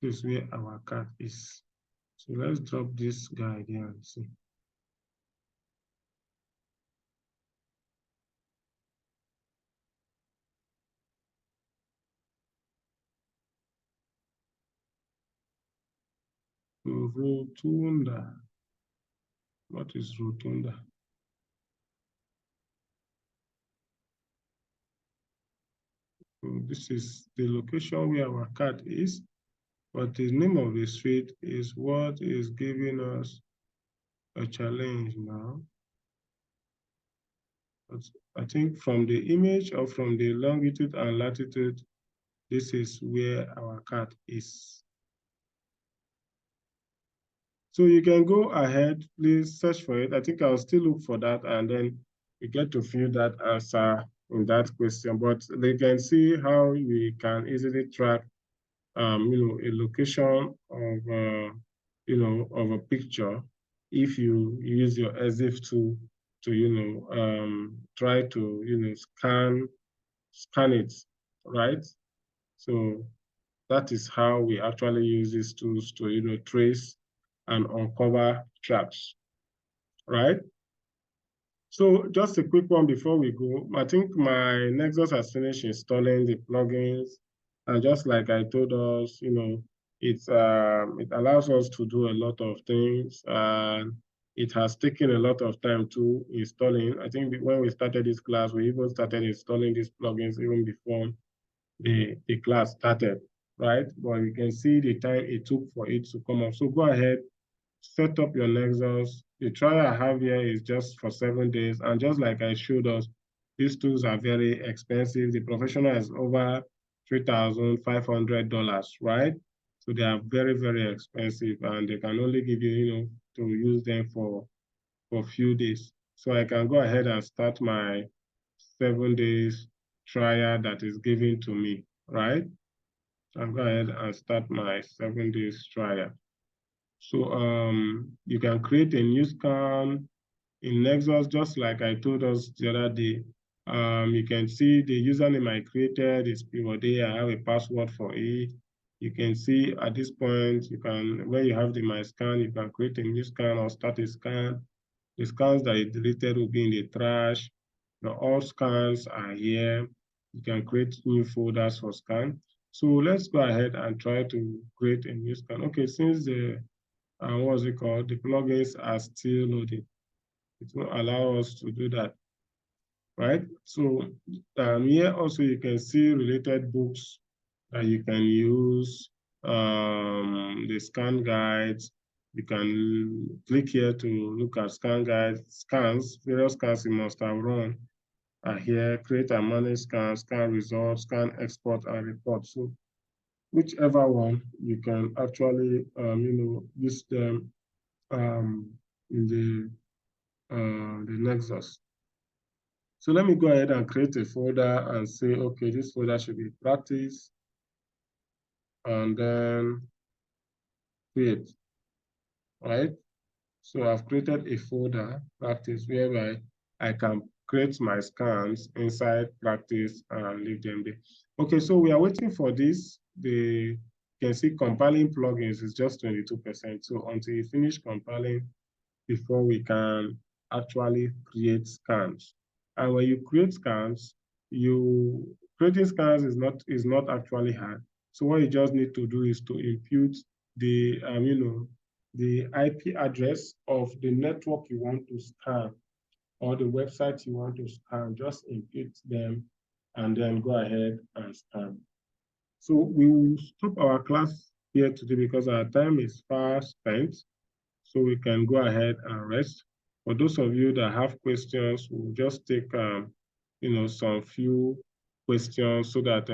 This is where our cat is. So let's drop this guy here and see. Rotunda. What is Rotunda? So this is the location where our cat is, but the name of the street is what is giving us a challenge now. But I think from the image or from the longitude and latitude, this is where our cat is. So you can go ahead, please search for it. I think I'll still look for that and then we get to fill that answer in that question. But they can see how we can easily track, a location of, of a picture if you use your EXIF tool to, try to, scan it, right? So that is how we actually use these tools to, trace and uncover traps, right? So just a quick one before we go. I think my Nexus has finished installing the plugins, and just like I told us, it allows us to do a lot of things, and it has taken a lot of time to installing. I think when we started this class, we even started installing these plugins even before the class started, right? But you can see the time it took for it to come up. So go ahead, set up your Nexus. The trial I have here is just for 7 days. And just like I showed us, these tools are very expensive. The professional is over $3,500, right? So they are very, very expensive and they can only give you, to use them for a few days. So I can go ahead and start my 7 days trial that is given to me, right? I'll go ahead and start my 7 days trial. So you can create a new scan in Nexus, just like I told us the other day. You can see the username I created is pivot A. I have a password for it. You can see at this point, where you have the my scan, you can create a new scan or start a scan. The scans that you deleted will be in the trash. All scans are here. You can create new folders for scan. So let's go ahead and try to create a new scan. Okay, since the what's it called? The plugins are still loading. It will allow us to do that, right? So here also you can see related books that you can use, the scan guides. You can click here to look at scan guides, various scans you must have run are here, create and manage scan, scan results, scan export and report. So whichever one you can actually, use them in the Nexus. So let me go ahead and create a folder and say, okay, this folder should be practice, and then create, right? So I've created a folder, practice, whereby I can create my scans inside practice and leave them there. Okay, so we are waiting for this. You can see compiling plugins is just 22%. So until you finish compiling, before we can actually create scans. And when you create scans, creating scans is not actually hard. So what you just need to do is to impute the the IP address of the network you want to scan or the website you want to scan. Just impute them and then go ahead and scan. So we will stop our class here today because our time is far spent. So we can go ahead and rest. For those of you that have questions, we'll just take some few questions so that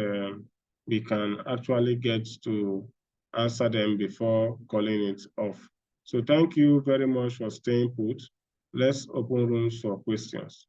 we can actually get to answer them before calling it off. So thank you very much for staying put. Let's open rooms for questions.